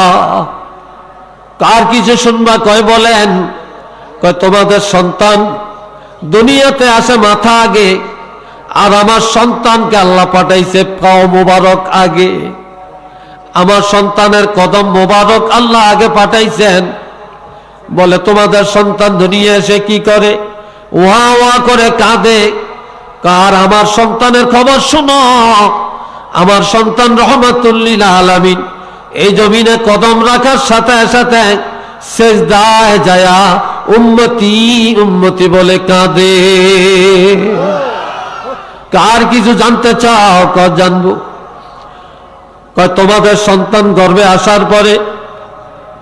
কার কিছু শুনবা? কয় বলেন। কয়, তোমাদের সন্তান দুনিয়াতে আসে মাথা আগে, আর আমার সন্তানকে আল্লাহ পাঠাইছে পাও মোবারক আগে। আমার সন্তানের কদম মোবারক আল্লাহ আগে পাঠাইছেন। বলে, তোমাদের সন্তান দুনিয়া এসে কি করে? ওয়া ওয়া করে কাঁদে। কার? আমার সন্তানের খবর শোনো। আমার সন্তান রহমাতুল লিল আলামিন এই জমিনে কদম রাখার সাথে সাথে সেজদায় যায়া উম্মতি উম্মতি বলে কাঁদে। কার কিছু জানতে চাও? কর জানবো। কয়, তোমাদের সন্তান গর্ভে আসার পরে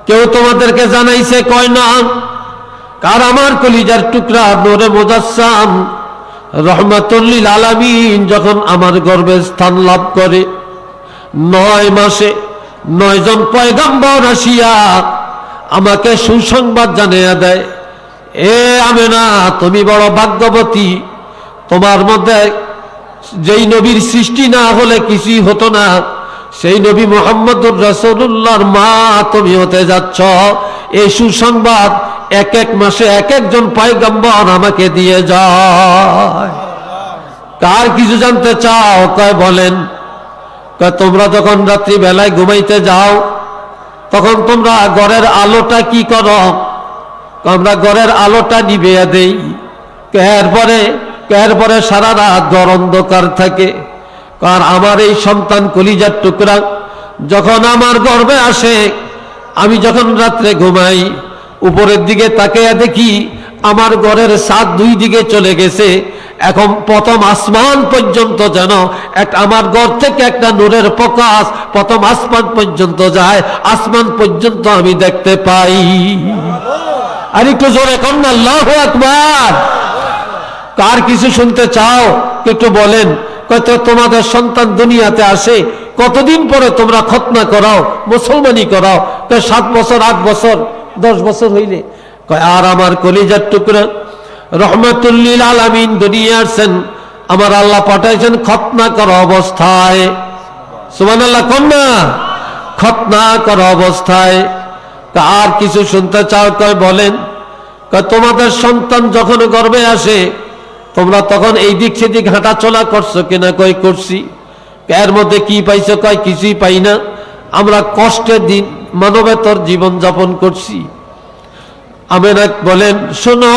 কেউ তোমাদেরকে জানাইছে? কয় না। কার? আমার কলিজার টুকরা নূরে মুজাসসাম রহমাতুল লিল আলামিন যখন আমার গর্ভে স্থান লাভ করে, 9 মাসে 9 জন পয়গম্বর আসিয়া আমাকে সুসংবাদ জানিয়ে দেয়, এ আমেনা, তুমি বড় ভাগ্যবতী, তোমার মধ্যে যেই নবীর সৃষ্টি না হলে কিছুই হতো না, সেই নবী মুহাম্মদুর রাসূলুল্লাহর মা তুমি হতে যাচ্ছ। এই সুসংবাদ এক এক মাসে এক একজন পয়গম্বর আমাকে দিয়ে যায়। কার কিছু জানতে চাও? কয় বলেন। কয়, তোমরা যখন রাত্রি বেলায় ঘুমাইতে যাও তখন তোমরা ঘরের আলোটা কি করো? আমরা ঘরের আলোটা নিভিয়ে দেই। এরপরে সারা রাত ঘর অন্ধকার থাকে। কারণ আমার এই সন্তান কলিজার টুকরা যখন আমার গর্ভে আসে, আমি যখন রাত্রে ঘুমাই, উপরের দিকে তাকিয়ে দেখি আমার ঘরের ছাদ 2 দিকে চলে গেছে। এখন প্রথম আসমান পর্যন্ত যেন আমার ঘর থেকে একটা নূরের প্রকাশ প্রথম আসমান পর্যন্ত যায়, আসমান পর্যন্ত আমি দেখতে পাই। আর একটু জোরে কন্যা আল্লাহু আকবার। কার কিছু শুনতে চাও একটু বলেন। কয়তো তোমাদের সন্তান দুনিয়াতে আসে, কতদিন পরে তোমরা খতনা করাও, মুসলমানি করাও? 7 বছর 8 বছর 10 বছর হইলে। কয় আর আমার কলিজার টুকরা রহমাতুল্লিল আলামিন দুনিয়া আসছেন, আমার আল্লাহ পাঠাইছেন খতনা করা অবস্থায়। সুবহানাল্লাহ কন্যা, খতনা করা অবস্থায়। আর কিছু শুনতে চাও? কয় বলেন। কয় তোমাদের সন্তান যখন গর্ভে আসে তোমরা তখন এই দিক সেদিক হাঁটা চলা করছো কিনা? কয় করছি। এর মধ্যে কি পাইছো? কয় কিছুই পাই না, আমরা কষ্টের দিন মানবেতর জীবন যাপন করছি। আমেনা বলেন, শোনো,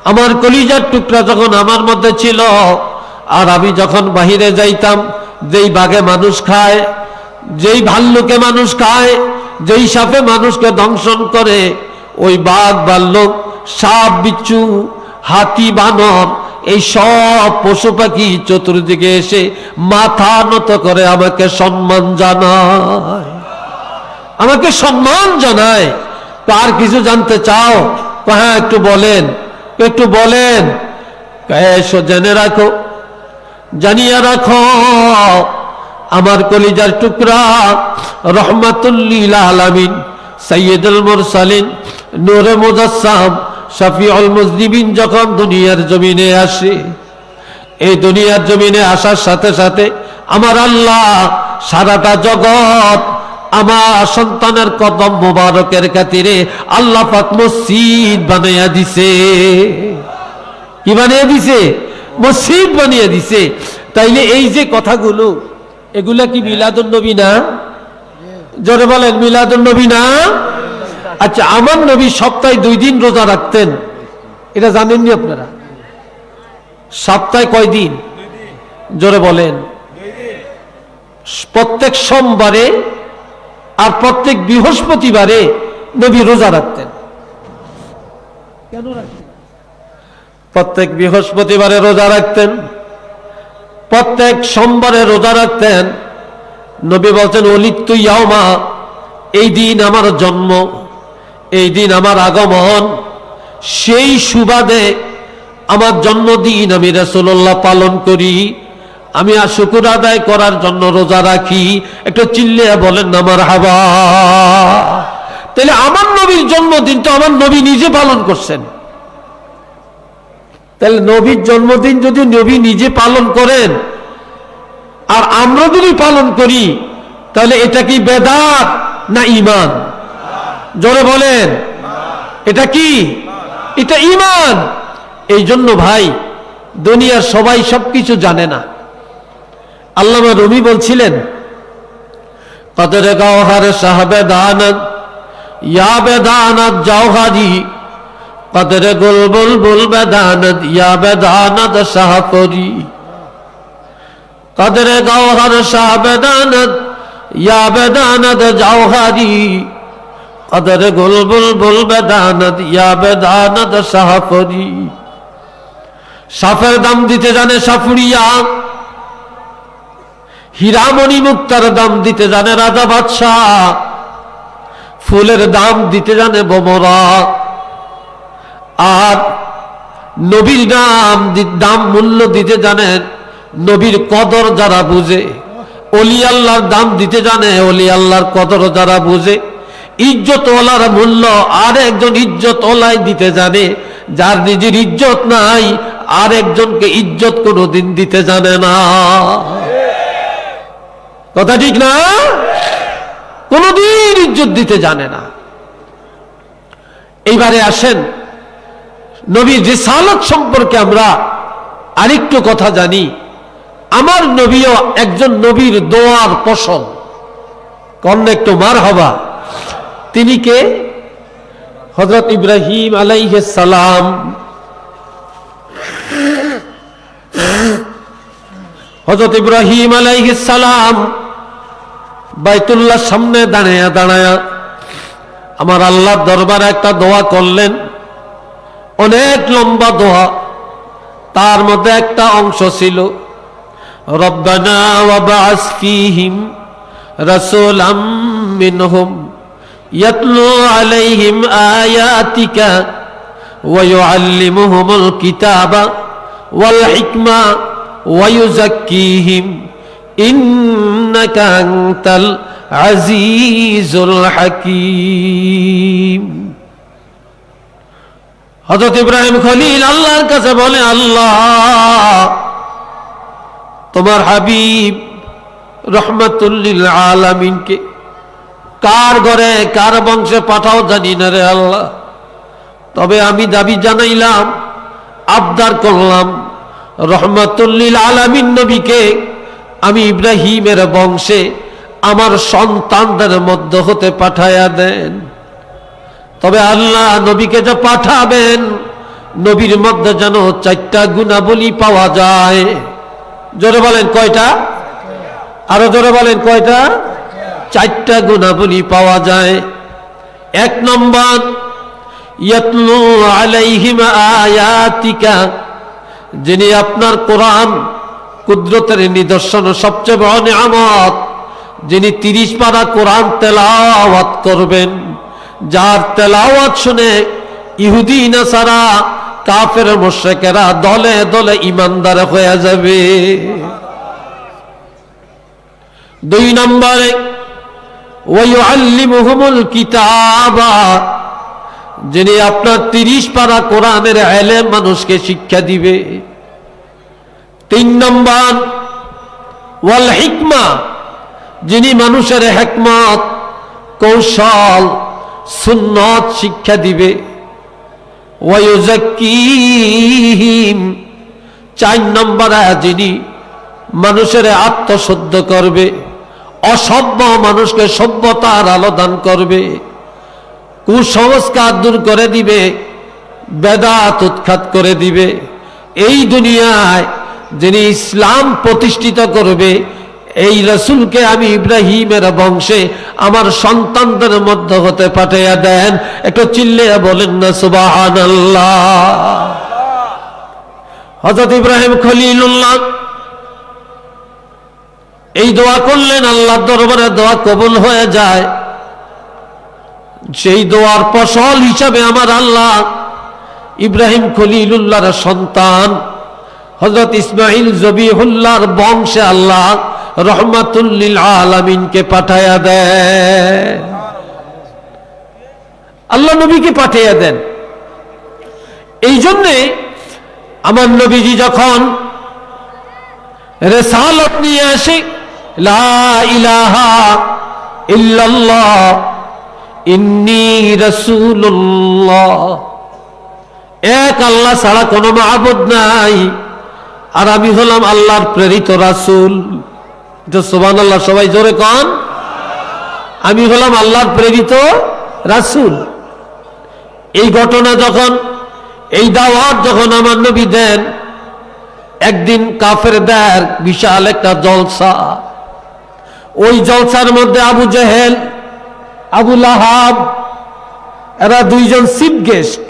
আমার কলিজার টুকরা যখন আমার মধ্যে ছিল, আর আমি যখন বাহিরে যাইতাম, যেই বাঘে মানুষ খায়, যেই ভাল্লুকে মানুষ খায়, যেই সাপে মানুষকে দংশন করে, ওই বাঘ ভাল্লুক সাপ বিচ্ছু হাতি বানর এই সব পশু পাখি চতুর্দিকে এসে মাথা নত করে আমাকে সম্মান জানায়, আমাকে সম্মান জানায়। তার কিছু জানতে চাও? হ্যাঁ একটু বলেন, একটু বলেন। এসো জেনে রাখো, জানিয়ে রাখো, আমার কলিজার টুকরা রহমাতুল্লিল আলামিন সাইয়্যিদুল মুরসালিন নূরে মুজাসসাম শাফিউল মুজনিবিন যখন দুনিয়ার জমিনে আসে, এই দুনিয়ার জমিনে আসার সাথে সাথে আমার আল্লাহ সারাটা জগৎ আমার সন্তানের কদম মুবারকের খাতিরে আল্লাহ পাক মসজিদ বানাইয়া দিছে। কি বানিয়ে দিছে? মসজিদ বানিয়ে দিছে। তাইলে এই যে কথাগুলো, এগুলা কি মিলাদুন নবী না? জোরে বলেন, মিলাদুন নবী না? আচ্ছা, আমার নবী সপ্তাহে 2 দিন রোজা রাখতেন, এটা জানেননি আপনারা? সপ্তাহে কয় দিন? জোরে বলেন। প্রত্যেক সোমবারে আর প্রত্যেক বৃহস্পতিবারে নবী রোজা রাখতেন। কেন রাখতেন? প্রত্যেক বৃহস্পতিবারে রোজা রাখতেন, প্রত্যেক সোমবারে রোজা রাখতেন। নবী বলছেন, ওলিদতু ইয়াউমা, এই দিন আমার জন্ম, এই দিন আমার আগমন, সেই সুবাদে আমার জন্মদিন আমি রাসূলুল্লাহ পালন করি, আমি শুকর আদায় করার জন্য রোজা রাখি। একটু চিল্লিয়ে বলেন না মারহাবা। তাহলে আমার নবীর জন্মদিন তো আমার নবী নিজে পালন করছেন। তাহলে নবীর জন্মদিন যদি নবী নিজে পালন করেন আর আমরা যদি পালন করি, তাহলে এটা কি বেদাত না ঈমান? জোরে বলেন, এটা কি? এটা ঈমান। এই জন্য ভাই, দুনিয়ার সবাই সবকিছু জানে না। আল্লামা রুমি বলছিলেন, কদরে গওহার সাহাবে দানাত ইয়া বেদানাত জওহারি, কদরে গুলবুল বুল বেদানাত ইয়া বেদানাত শাহপরি, কদরে গওহার সাহাবে দানাত ইয়া বেদানাত জওহারি, কদরে গুলবুল বুল বেদানাত ইয়া বেদানাত শাহপরি। সাফের দাম দিতে জানে সাফুরিয়া, হীরামণি মুক্তার দাম দিতে জানে রাজা বাদশাহ, ফুলের দাম দিতে জানে বোমরা। আর নবীর দাম মূল্য দিতে জানেন নবীর কদর যারা বুঝে, অলি আল্লাহর দাম দিতে জানে অলি আল্লাহর কদর যারা বুঝে। ইজ্জত ওলার মূল্য আর একজন ইজ্জত ওলাই দিতে জানে, যার নিজের ইজ্জত নাই আর একজনকে ইজ্জত কোনোদিন দিতে জানে না। কথা ঠিক না? কোনদিন ইজ্জত দিতে জানে না। এইবারে আসেন, নবীর রিসালাত সম্পর্কে আমরা আরেকটু কথা জানি। আমার নবীও একজন নবীর দোয়ার ফসল। কন্যা একটু মারহাবা। তিনি কে? হযরত ইব্রাহিম আলাইহিস সালাম। হযরত ইব্রাহিম আলাইহিস সালাম বাইতুল্লাহর সামনে দাঁড়ায়া দাঁড়ায়া আমার আল্লাহর দরবারে একটা দোয়া করলেন, অনেক লম্বা দোয়া। তার মধ্যে একটা অংশ ছিল রব্বানা ওয়াবআস ফীহিম রাসূলাম মিনহুম ইয়াতলু আলাইহিম আয়াতিকা ওয়া ইউআল্লিমুহুমুল কিতাবা ওয়াল হিকমা ওয়া ইউযাক্কিহিম ইন্নাকা আনতাল আজিজুল হাকীম। হযরত ইব্রাহিম খলিল আল্লাহর কাছে বলে, আল্লাহ তোমার হাবিব রহমাতুল লিল আলামিনকে কার ঘরে কার বংশে পাঠাও জানি না রে আল্লাহ, তবে আমি দাবি জানাইলাম, আবদার করলাম, রহমাতুল লিল আলামিন নবীকে আমি ইব্রাহিমের বংশে আমার সন্তানদের মধ্যে হতে পাঠায়া দেন। তবে আল্লাহ নবীকে যে পাঠাবেন, নবীর মধ্যে যেন 4টা গুণাবলী পাওয়া যায়। জোরে বলেন কয়টা? আরো জোরে বলেন কয়টা? 4টা গুণাবলী পাওয়া যায়। 1 নম্বর, ইয়াতলু আলাইহিম আয়াতিকা, যিনি আপনার কোরআন কুদরতের নিদর্শন সবচেয়ে বড় নিয়ামত, যিনি 30 পারা কোরআন তেলাওয়াত করবেন, যার তেলাওয়াত শুনে ইহুদি নাসারা কাফের মুশরিকেরা দলে দলে ঈমানদার হয়ে যাবে। 2 নম্বরে ওয়া ইউআল্লিমুহুমুল কিতাবা, যিনি আপনার 30 পারা কোরআনের ইলম মানুষকে শিক্ষা দিবে। 3 নম্বর ওয়াল হিকমা, যিনি মানুষের হিকমত কৌশল সুন্নত শিক্ষা দিবে। ওয়া ইউযাক্কিহিম, 4 নম্বরে যিনি মানুষের আত্মশুদ্ধ করবে, অসভ্য মানুষকে সভ্যতার আলো দান করবে, কুসংস্কার দূর করে দিবে, বেদাত উৎখাত করে দিবে। এই দুনিয়ায় যিনি ইসলাম প্রতিষ্ঠিত করবে, এই রাসূলকে আমি ইব্রাহিমের বংশে আমার সন্তানদের মধ্যে হতে পাঠাইয়া দেন। একটু চিল্লিয়ে বলেন না সুবহানাল্লাহ। হযরত ইব্রাহিম খলিলুল্লাহ এই দোয়া করলেন, আল্লাহর দরবারে দোয়া কবুল হয়ে যায়। সেই দোয়ার ফসল হিসাবে আমার আল্লাহ ইব্রাহিম খলিলুল্লাহর সন্তান হযরত ইসমাঈল জবিহুল্লাহর বংশে আল্লাহ রহমাতুল লিল আলামিনকে পাঠায়া দেন। আল্লাহ নবীকে পাঠিয়ে দেন। এই জন্যে আমার নবীজি যখন রিসালাত নিয়ে আসে, লা ইলাহা ইল্লাল্লাহ ইন্নী রাসূলুল্লাহ, এক আল্লাহ ছাড়া কোনো মাবুদ নাই, আর আমি হলাম আল্লাহর প্রেরিত রাসূল। সুবহানাল্লাহ, সবাই জোরে কন, আমি হলাম আল্লাহর প্রেরিত রাসূল। এই ঘটনা যখন, এই দাওয়াত যখন আমার নবী দেন, একদিন কাফেরদের বিশাল একটা জলসা, ওই জলসার মধ্যে আবু জেহেল, আবু লাহাব, এরা 2 জন চিফ গেস্ট।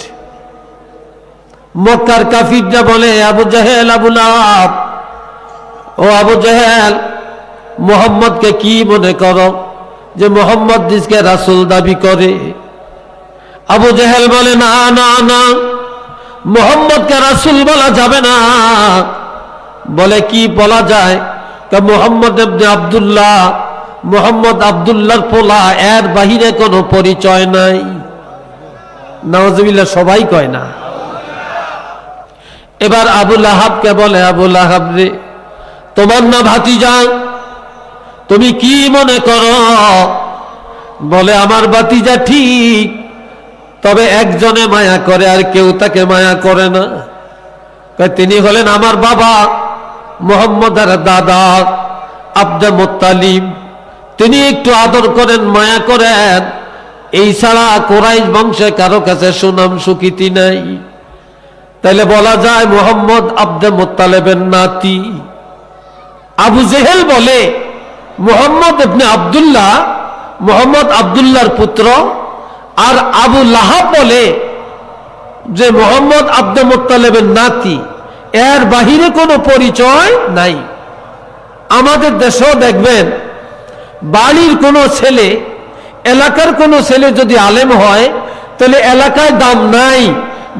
মক্কার কাফিররা বলে, আবু জেহেল, আবু লাহাব, ও আবু জেহেল, মুহাম্মদকে কি মনে করো যে মুহাম্মদ নিজকে রাসূল দাবি করে? আবু জেহেল বলে, না না না, মুহাম্মদকে রাসূল বলা যাবে না। বলে কি বলা যায়? মুহাম্মদ ইবনে আব্দুল্লাহ, মুহাম্মদ আব্দুল্লাহর পোলা, এর বাহিরে কোনো পরিচয় নাই। নাউজুবিল্লাহ, সবাই কয় না। এবার আবু লাহাবকে বলে, আবু লাহাব রে, তোমার না ভাতিজা, তুমি কি মনে করো? বলে, আমার ভাতিজা ঠিক, তবে একজনে মায়া করে আর কেউ তাকে মায়া করে না। তিনি হলেন আমার বাবা মুহাম্মদের দাদা আব্দে মুত্তালিব। তিনি একটু আদর করেন, মায়া করেন, এই ছাড়া কুরাইশ বংশে কারো কাছে সুনাম সুকীর্তি নাই। তাইলে বলা যায় মুহাম্মদ আব্দে মুত্তালিবের নাতি। আবু জেহেল বলে, মুহাম্মদ ইবনে আব্দুল্লাহ, মুহাম্মদ আব্দুল্লাহর পুত্র। আর আবু লাহাব বলে যে মুহাম্মদ আব্দে মুত্তালিবের নাতি। এর বাহিরে কোনো পরিচয় নাই। আমাদের দেশেও দেখবেন বাড়ির কোনো ছেলে, এলাকার কোনো ছেলে যদি আলেম হয় তাহলে এলাকায় দাম নাই,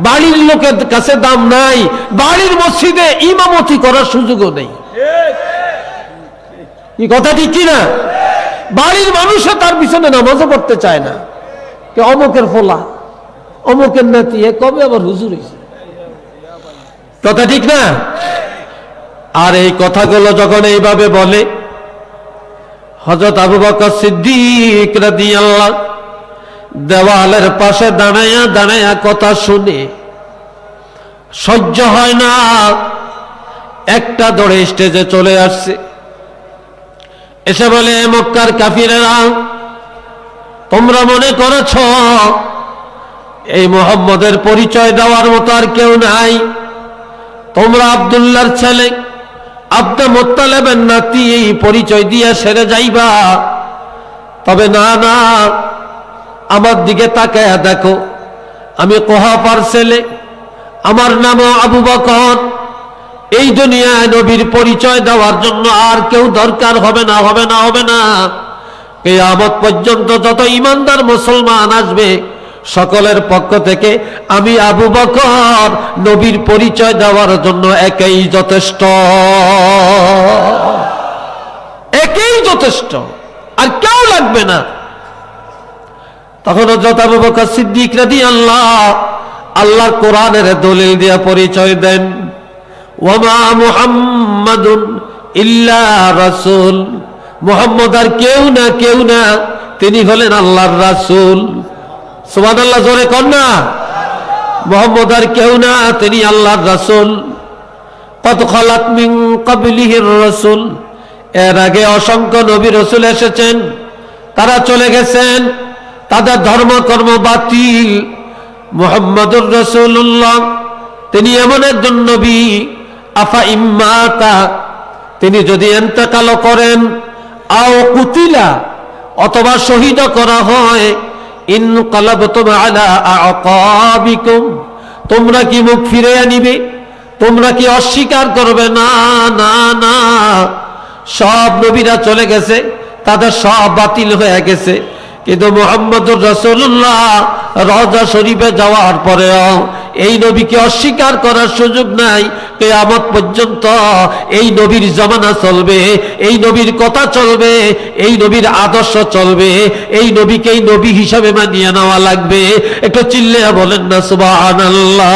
বাড়ির লোকের কাছে দাম নাই, বাড়ির মসজিদে ইমামতি করার সুযোগও নেই। কি কথা ঠিক কিনা? বাড়ির মানুষও তার পিছনে নামাজও পড়তে চায় না। অমুকের ফোলা, অমুকের নাতি, কবে আবার হুজুর হয়েছে, কথা ঠিক না? আর এই কথাগুলো যখন এইভাবে বলে, হযরত আবু বকর সিদ্দিক রাদিয়াল্লাহু দেওয়ালের পাশে দাঁড়ায়া দাঁড়ায়া কথা শুনে সহ্য হয় না, একটা দৌড়ে স্টেজে চলে আসছে, এসে বলে, মক্কার কাফিরেরা, তোমরা মনে করেছ এই মুহাম্মদের পরিচয় দেওয়ার মতো আর কেউ নাই? তোমরা আব্দুল্লাহর ছেলে, আব্দুল মুত্তালিবের নাতি, এই পরিচয় দিয়ে সেরে যাইবা? তবে না না, আমার দিকে তাকায়া দেখো, আমি কুহাফার ছেলে, আমার নামও আবু বকর। এই দুনিয়ায় নবীর পরিচয় দেওয়ার জন্য আর কেউ দরকার হবে না, হবে না, হবে না। কিয়ামত পর্যন্ত যত ঈমানদার মুসলমান আসবে, সকলের পক্ষ থেকে আমি আবু বকর নবীর পরিচয় দেওয়ার জন্য একাই যথেষ্ট, একাই যথেষ্ট, আর কেউ লাগবে না। তখন হযরত আবু বকর সিদ্দিক রাদিয়াল্লাহু আল্লাহর কোরআনের দলিল দিয়ে পরিচয় দেন, ওয়ামা মুহাম্মাদুন ইল্লা রাসূল, মুহাম্মদ আর কেউ না, কেউ না, তিনি হলেন আল্লাহর রাসূল। সুবহানাল্লাহ, জোরে কর না। মুহাম্মদ আর কেউ না, তিনি আল্লাহর রাসূল। কদ খালাত মিন ক্বাবলিহির রাসূল, এর আগে অসংখ্য নবী রাসূল এসেছেন, তারা চলে গেছেন, তাদের ধর্মকর্ম বাতিল। মুহাম্মাদুর রাসূলুল্লাহ, তিনি এমন একজন নবী, আফা ইম্মাতা, তিনি যদি ইন্তেকাল করেন, আও কুতিলা, অথবা শহীদ করা হয়, ইনকালাবতুম আলা আকাবিকুম, তোমরা কি মুখ ফিরে আনিবে? তোমরা কি অস্বীকার করবে? না না না, সব নবীরা চলে গেছে, তাদের সব বাতিল হয়ে গেছে, কিন্তু মুহাম্মদুর রাসূলুল্লাহ রওজা শরীফে যাওয়ার পরেও এই নবীকে অস্বীকার করার সুযোগ নাই। কিয়ামত পর্যন্ত এই নবীর জামানা চলবে, এই নবীর কথা চলবে, এই নবীর আদর্শ চলবে, এই নবীকেই নবী হিসাবে মানিয়ে নেওয়া লাগবে। একটু চিল্লিয়ে বলেন না সুবহানাল্লাহ।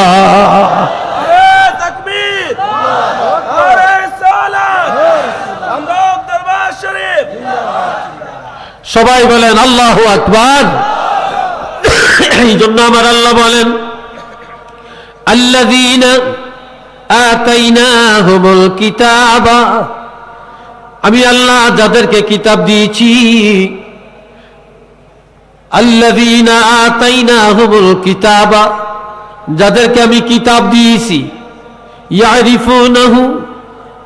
সবাই বলেন আল্লাহু আকবার। এই জন্য আমার আল্লাহ বলেন, আল্লাযীনা আতাইনাহুমুল কিতাবা, আমি আল্লাহ যাদেরকে কিতাব দিয়েছি, আল্লাযীনা আতাইনাহুমুল কিতাবা, যাদেরকে আমি কিতাব দিয়েছি, ইয়ারিফুনাহু,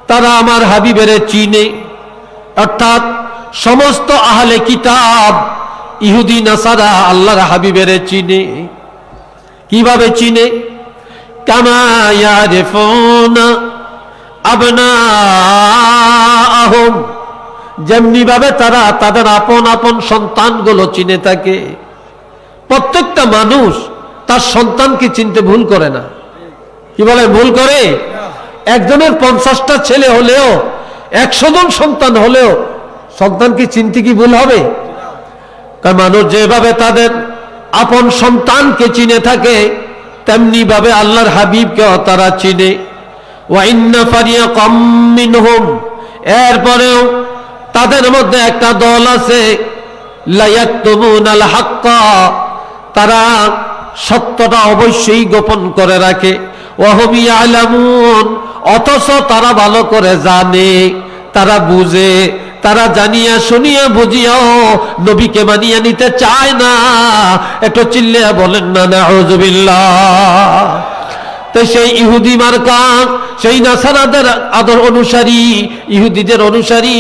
তারা আমার হাবিবের চিনে। অর্থাৎ সমস্ত আহলে কিতাব, ইহুদি নাসারা আল্লাহর হাবিবের চিনে। কিভাবে চিনে? কামা ইয়ারিফুনা আবনাআহুম, যেমনি ভাবে তারা তাদের আপন আপন সন্তানগুলো চিনে থাকে। প্রত্যেকটা মানুষ তার সন্তানকে চিনতে ভুল করে না। কি বলে? ভুল করে। একজনের 50টা ছেলে হলেও, 100 জন সন্তান হলেও সন্তানকে চিনতে কি ভুল হবে? কারণ মানুষ যেভাবে তাদের আপন সন্তানকে চিনে থাকে, তেমনি ভাবে আল্লাহর হাবিবকেও তারা চিনে। ওয়া ইন্না ফারিয়াকাম মিনহুম, এরপরেও তাদের মধ্যে একটা দল আছে, লা ইয়াকতুমুনাল হাক্কা, তারা সত্যটা অবশ্যই গোপন করে রাখে। ওয়া হুম ইয়ালামুন, অথচ তারা ভালো করে জানে, তারা বুঝে, তারা জানিয়া শুনিয়া বুঝিয়াও নবীকে মানিয়ে নিতে চায় না। একটু চিল্লিয়া বলেন না নাউযুবিল্লাহ। তো সেই ইহুদি মার্কা, সেই নাসারাদের আদর অনুসারী, ইহুদিদের অনুসারী,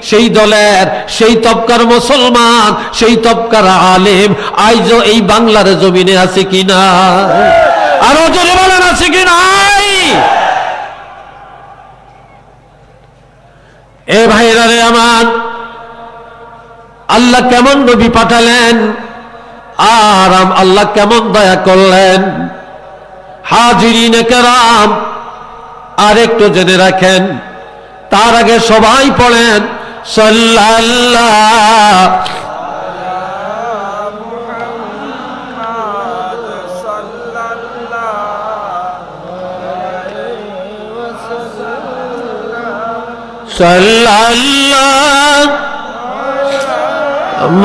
সেই দলের, সেই তবকার মুসলমান, সেই তবকার আলেম আজও এই বাংলার জমিনে আছে কিনা? আরো জোরে বলেন আছে কি নাই? এ ভাইরা রে আমার, আল্লাহ কেমন নবী পাঠালেন আর আল্লাহ কেমন দয়া করলেন। হাজিরিনে কেরাম, আর একটু জেনে রাখেন, তার আগে সবাই পড়েন সাল্লাল্লাহু সাল্লাল্লাহু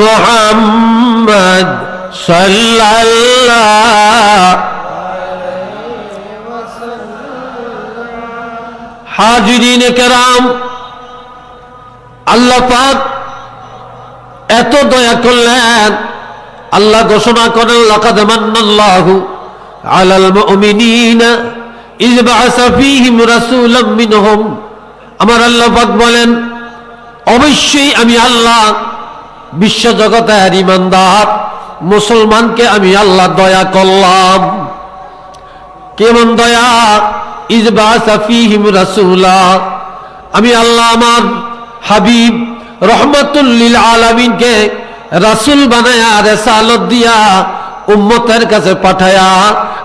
মুহাম্মদ সাল্লাল্লাহু। হাজিরিনে কেরাম, আল্লাহ পাক এত দয়া করলেন, আল্লাহ ঘোষণা করেন লাকাদ মান্নাল্লাহু আলাল মুমিনিনা ইয বা'আসা ফীহিম রাসূলাম মিনহুম। আমার আল্লাহ পাক বলেন, অবশ্যই আমি আল্লাহ বিশ্ব জগতের ঈমানদার মুসলমানকে আমি আল্লাহ দয়া করলাম। কেমন দয়া? ইয বা'আসা ফীহিম রাসূলা, আমি আল্লাহ আমার হাবিব রহমাতুল লিল আলামিনকে রাসূল বানায়া রিসালাত দিয়া উম্মতের কাছে পাঠায়া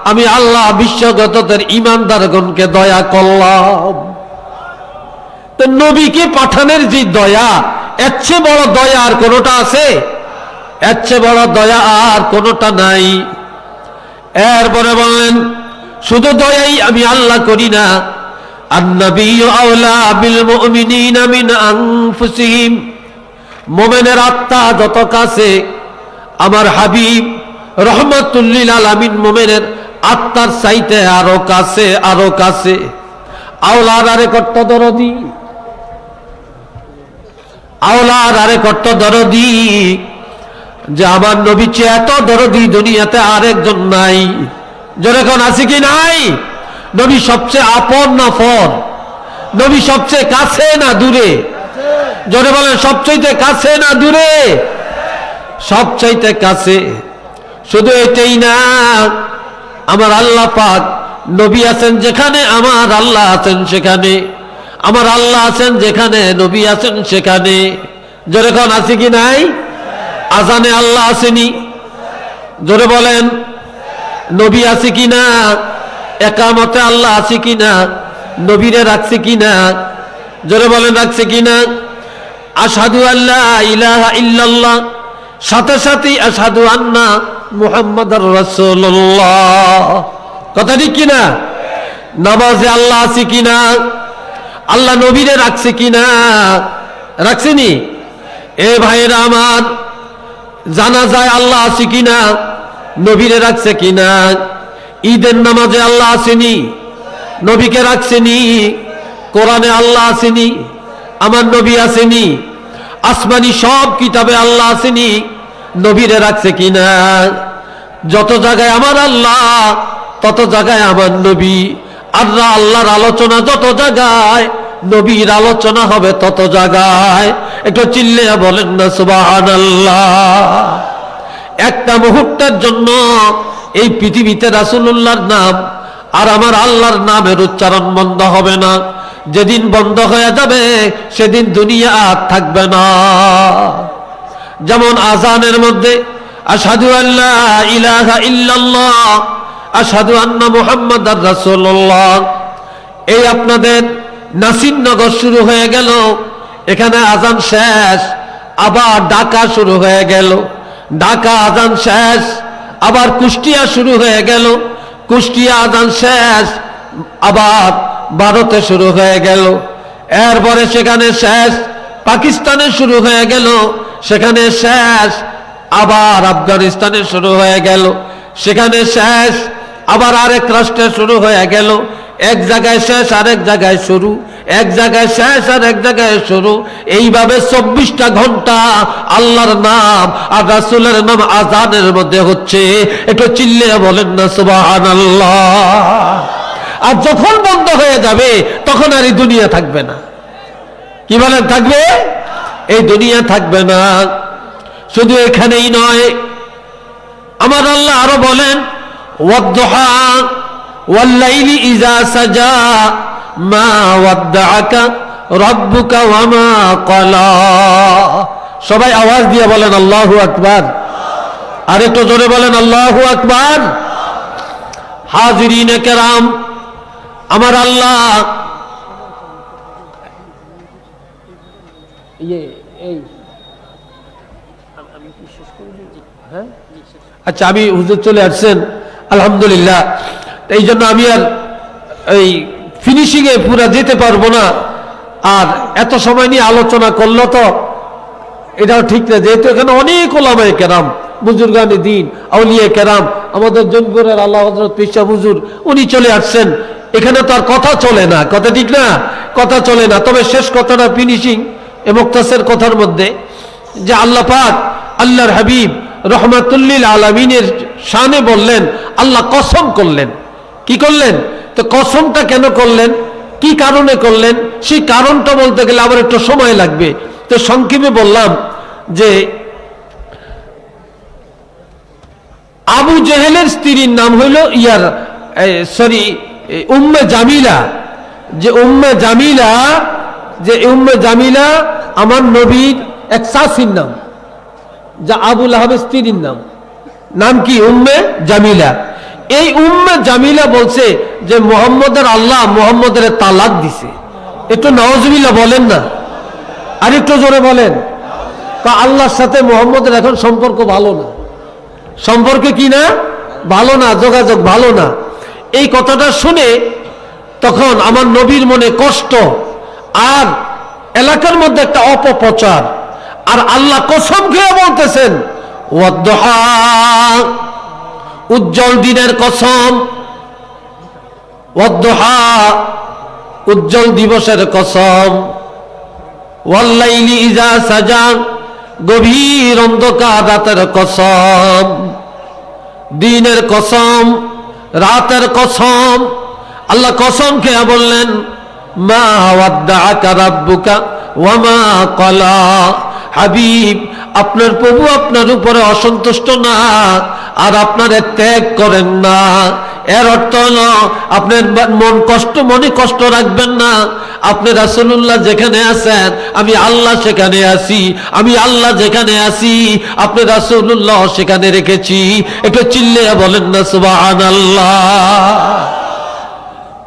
আমি আল্লাহ বিশ্বজগতের ঈমানদারগণকে দয়া করলাম। তো নবীকে পাঠানোর যে দয়া, এর চেয়ে বড় দয়া আর কোনোটা আছে? এর চেয়ে বড় দয়া আর কোনোটা নাই। এরপরে বললেন, শুধু দয়াই আমি আল্লাহ করি না, আন-নাবিয়্যু আওলা বিল মুমিনিনা মিন আনফুসিহিম, মুমিনের আত্মা যত কাছে, আমার হাবিব রহমাতুল লিল আলামিন মুমিনের আত্মার চাইতে আরো কাছে, আরো কাছে। আওলার আরে কত দরদি, আওলার আরে কত দরদি, যে আমার নবী চেয়ে এত দরদি দুনিয়াতে আরেকজন নাই। যেরকম আছে কি নাই? নবী সবচেয়ে আপন না পর? নবী সবচেয়ে কাছে না দূরে? জোরে বলেন, সবচাইতে কাছে না দূরে? সবচাইতে কাছে। শুধু এটাই না, আমার আল্লাহ পাক নবী আছেন যেখানে, আমার আল্লাহ আছেন সেখানে। আমার আল্লাহ আছেন যেখানে, নবী আছেন সেখানে। যেরকম আছে কি নাই? আজানে আল্লাহ আসেনি? জোরে বলেন, নবী আছে কি না? একামতে আল্লাহ আছে কি না? নবীরে রাখছে কি না? জোরে বলেন, রাখছে কি না? আশহাদু আল্লা ইলাহা ইল্লাল্লাহ, সাথে সাথে আশহাদু আন্না মুহাম্মাদুর রাসূলুল্লাহ। কথা ঠিক কিনা? নামাজে আল্লাহ আছে কিনা? আল্লাহ নবীরে রাখছে কিনা? রাখছেনি? এ ভাইরা আমার, জানাজায় আল্লাহ আছে কিনা? নবীরে রাখছে কিনা? ঈদের নামাজে আল্লাহ আসেনি? নবীকে রাখছেনি? কোরআনে আল্লাহ আসেনি? আমার নবী আসেনি? আসমানি সব কিতাবে আল্লাহ আসেনি? নবীরে রাখছে কিনা? যত জায়গায় আমার আল্লাহ, তত জায়গায় আমার নবী। আল্লাহ আল্লাহর আলোচনা যত জায়গায়, নবীর আলোচনা হবে তত জায়গায়। একটু চিল্লে বলেন না সুবহানাল্লাহ। একটা মুহূর্তের জন্য এই পৃথিবীতে রাসূলুল্লাহর নাম আর আমার আল্লাহর নামের উচ্চারণ বন্ধ হবে না। যেদিন বন্ধ হয়ে যাবে সেদিন দুনিয়া আর থাকবে না। যেমন আজানের মধ্যে আশহাদু আল্লা ইলাহা ইল্লাল্লাহ, আশহাদু আন্না মুহাম্মাদার রাসূলুল্লাহ, এই আপনাদের নাসিরনগর শুরু হয়ে গেল, এখানে আজান শেষ, আবার ঢাকা শুরু হয়ে গেল, ঢাকা আজান শেষ, আবার কুষ্টিয়া শুরু হয়ে গেল, কুষ্টিয়া আজান শেষ, আবার ভারতে শুরু হয়ে গেল, এরপরে সেখানে শেষ, পাকিস্তানে শুরু হয়ে গেল, সেখানে শেষ, আবার আফগানিস্তানে শুরু হয়ে গেল, সেখানে শেষ, আবার আরেক রাষ্ট্রে শুরু হয়ে গেল। এক জায়গায় শেষ, আরেক জায়গায় শুরু, এক জায়গায় শেষ আর এক জায়গায় শুরু। এইভাবে 24টা ঘন্টা আল্লাহর নাম আর রাসূলের নাম আজানের মধ্যে হচ্ছে। একটু চিল্লে বলেন না সুবহানাল্লাহ। আর যখন বন্ধ হয়ে যাবে তখন আর এই দুনিয়া থাকবে না। কি বলেন, থাকবে? এই দুনিয়া থাকবে না। শুধু এখানেই নয়, আমার আল্লাহ আরো বলেন, ওয়াদ-দুহা ওয়াল-লাইলি ইযা সাজা মা ওয়াদ্দাআকা রাব্বুকা ওয়া মা ক্বালা। সবাই আওয়াজ দিয়ে বলেন আল্লাহু আকবার। আর একটু জোরে বলেন আল্লাহু আকবার। হাজিরিনে কেরাম, আমার আল্লাহ আচ্ছা, আমি হুজুর চলে আসছেন আলহামদুলিল্লাহ। এই জন্য আমি আর এই ফিনিশিং এ পুরা যেতে পারবো না, আর এত সময় নিয়ে আলোচনা করলো তো এটাও ঠিক না, যেহেতু এখানে অনেক ওলামায়ে কেরাম, বুজুর্গানে দিন, আউলিয়া কেরাম, আমাদের জনপুরের আল্লাহ হযরত পিসা হুজুর উনি চলে আসছেন। এখানে তো আর কথা চলে না, কথা ঠিক না, কথা চলে না। তবে শেষ কথাটা ফিনিশিং এ মুক্তাসের কথার মধ্যে, যে আল্লাহ পাক আল্লাহর হাবিব রহমাতুল্লিল আলামিনের শানে বললেন, আল্লাহ কসম করলেন। কি করলেন? তো কসমটা কেন করলেন, কি কারণে করলেন, সেই কারণটা বলতে গেলে আবার একটু সময় লাগবে। তো সংক্ষেপে বললাম যে আবু জেহেলের স্ত্রীর নাম হইল উম্মে জামিলা। যে উম্মে জামিলা আমার নবীর এক চাষির নাম, যা আবু লাহাবের স্ত্রীর নাম কি? উম্মে জামিলা। এই উম্মে জামিলা বলছে যে আল্লাহ মুহাম্মদের তালাক দিছে। একটু নাউজুবিল্লাহ বলেন না, আর একটু জোরে বলেন। আল্লাহর সাথে মুহাম্মদের এখন সম্পর্ক ভালো না, সম্পর্কে কি না ভালো না, যোগাযোগ ভালো না। এই কথাটা শুনে তখন আমার নবীর মনে কষ্ট, আর এলাকার মধ্যে একটা অপপ্রচার। আর আল্লাহ কসম খেয়ে বলতেছেন, ওয়াদ্দুহা, উজ্জ্বল দিনের কসম, ওয়াদ্দুহা, উজ্জ্বল দিবসের কসম, ওয়াল্লাইলি ইজা সাজা, গভীর অন্ধকার রাতের কসম, দিনের কসম, রাতের কসম। আল্লাহ কসম খেয়ে বললেন, মা ওয়াদ্দাআকা রাব্বুকা ওয়া মা ক্বালা। হাবিব, আপনার প্রভু আপনার উপরে অসন্তুষ্ট না, আর আপনারে ত্যাগ করেন না। এর অর্থ হলো আপনার মনে কষ্ট রাখবেন না। আপনি রাসূলুল্লাহ যেখানে আছেন আমি আল্লাহ সেখানে আছি, আমি আল্লাহ যেখানে আছি আপনি রাসূলুল্লাহ সেখানে রেখেছি। একটু চিল্লিয়ে বলেন না সুবহানাল্লাহ।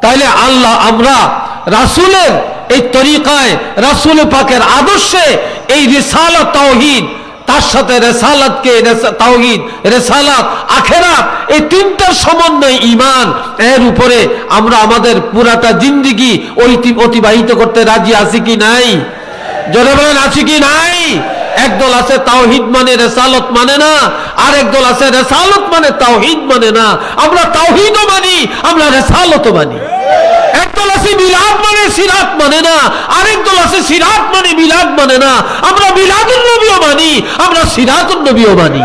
তাইলে আল্লাহ, আমরা রাসূলের এই তরিকায়, রাসূল পাকের আদর্শে, এই রিসালাত তাওহীদ, তার সাথে রেসালাতকে, তাওহীদ, রেসালাত, আখিরাত, এই তিনটার সমন্বয় ঈমান, এর উপরে আমরা আমাদের পুরাটা জিন্দেগি অতিবাহিত করতে রাজি আছি কি নাই? জোরে বলেন আছি কি নাই? একদল আছে তাওহীদ মানে রেসালত মানে না, আর একদল আছে রেসালত মানে তাওহীদ মানে না। আমরা তাওহীদও মানি, আমরা রেসালতও মানি। একদল আছে মিলাদ মানে সিরাত মানে না, আরেক দল আছে সিরাত মানে মিলাদ মানে না। আমরা মিলাদুন নবীও মানি, আমরা সিরাতুন নবীও মানি।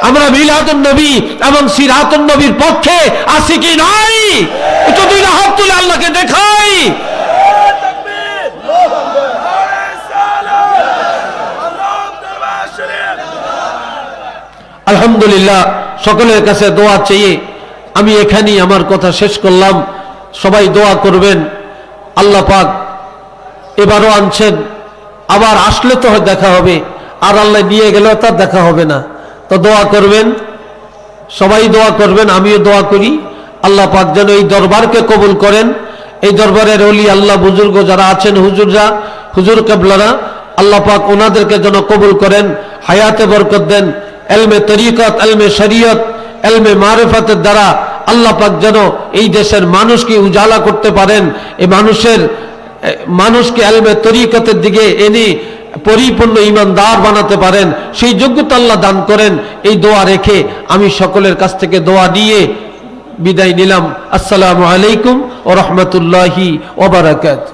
আমরা মিলাদুন নবী এবং সিরাতুন নবীর পক্ষে আছি কি নাই? একটু দুই হাত তুলে আল্লাহকে দেখাই। আলহামদুলিল্লাহ, সকলের কাছে দোয়া চেয়ে আমি এখানেই আমার কথা শেষ করলাম। সবাই দোয়া করবেন। আল্লাহ পাক এবারও আনছেন, আবার আসলে তো দেখা হবে, আর আল্লাহ নিয়ে গেলেও তার দেখা হবে না। তো দোয়া করবেন, সবাই দোয়া করবেন, আমিও দোয়া করি। আল্লাহ পাক যেন এই দরবারকে কবুল করেন। এই দরবারের ওলি আল্লাহ বুজুর্গ যারা আছেন, হুজুররা, হুজুর কেবলারা, আল্লাহ পাক ওনাদেরকে যেন কবুল করেন, হায়াতে বরকত দেন। এলমে তরিকত, এলমে শরীয়ত, এলমে মারিফাতের দ্বারা আল্লাহ পাক যেন এই দেশের মানুষকে উজালা করতে পারেন, এই মানুষকে এলমে তরিকতের দিকে এনে পরিপূর্ণ ইমানদার বানাতে পারেন, সেই যোগ্যতা আল্লাহ দান করেন। এই দোয়া রেখে আমি সকলের কাছ থেকে দোয়া নিয়ে বিদায় নিলাম। আসসালামু আলাইকুম ওয়া রাহমাতুল্লাহি ওয়া বারাকাতুহু।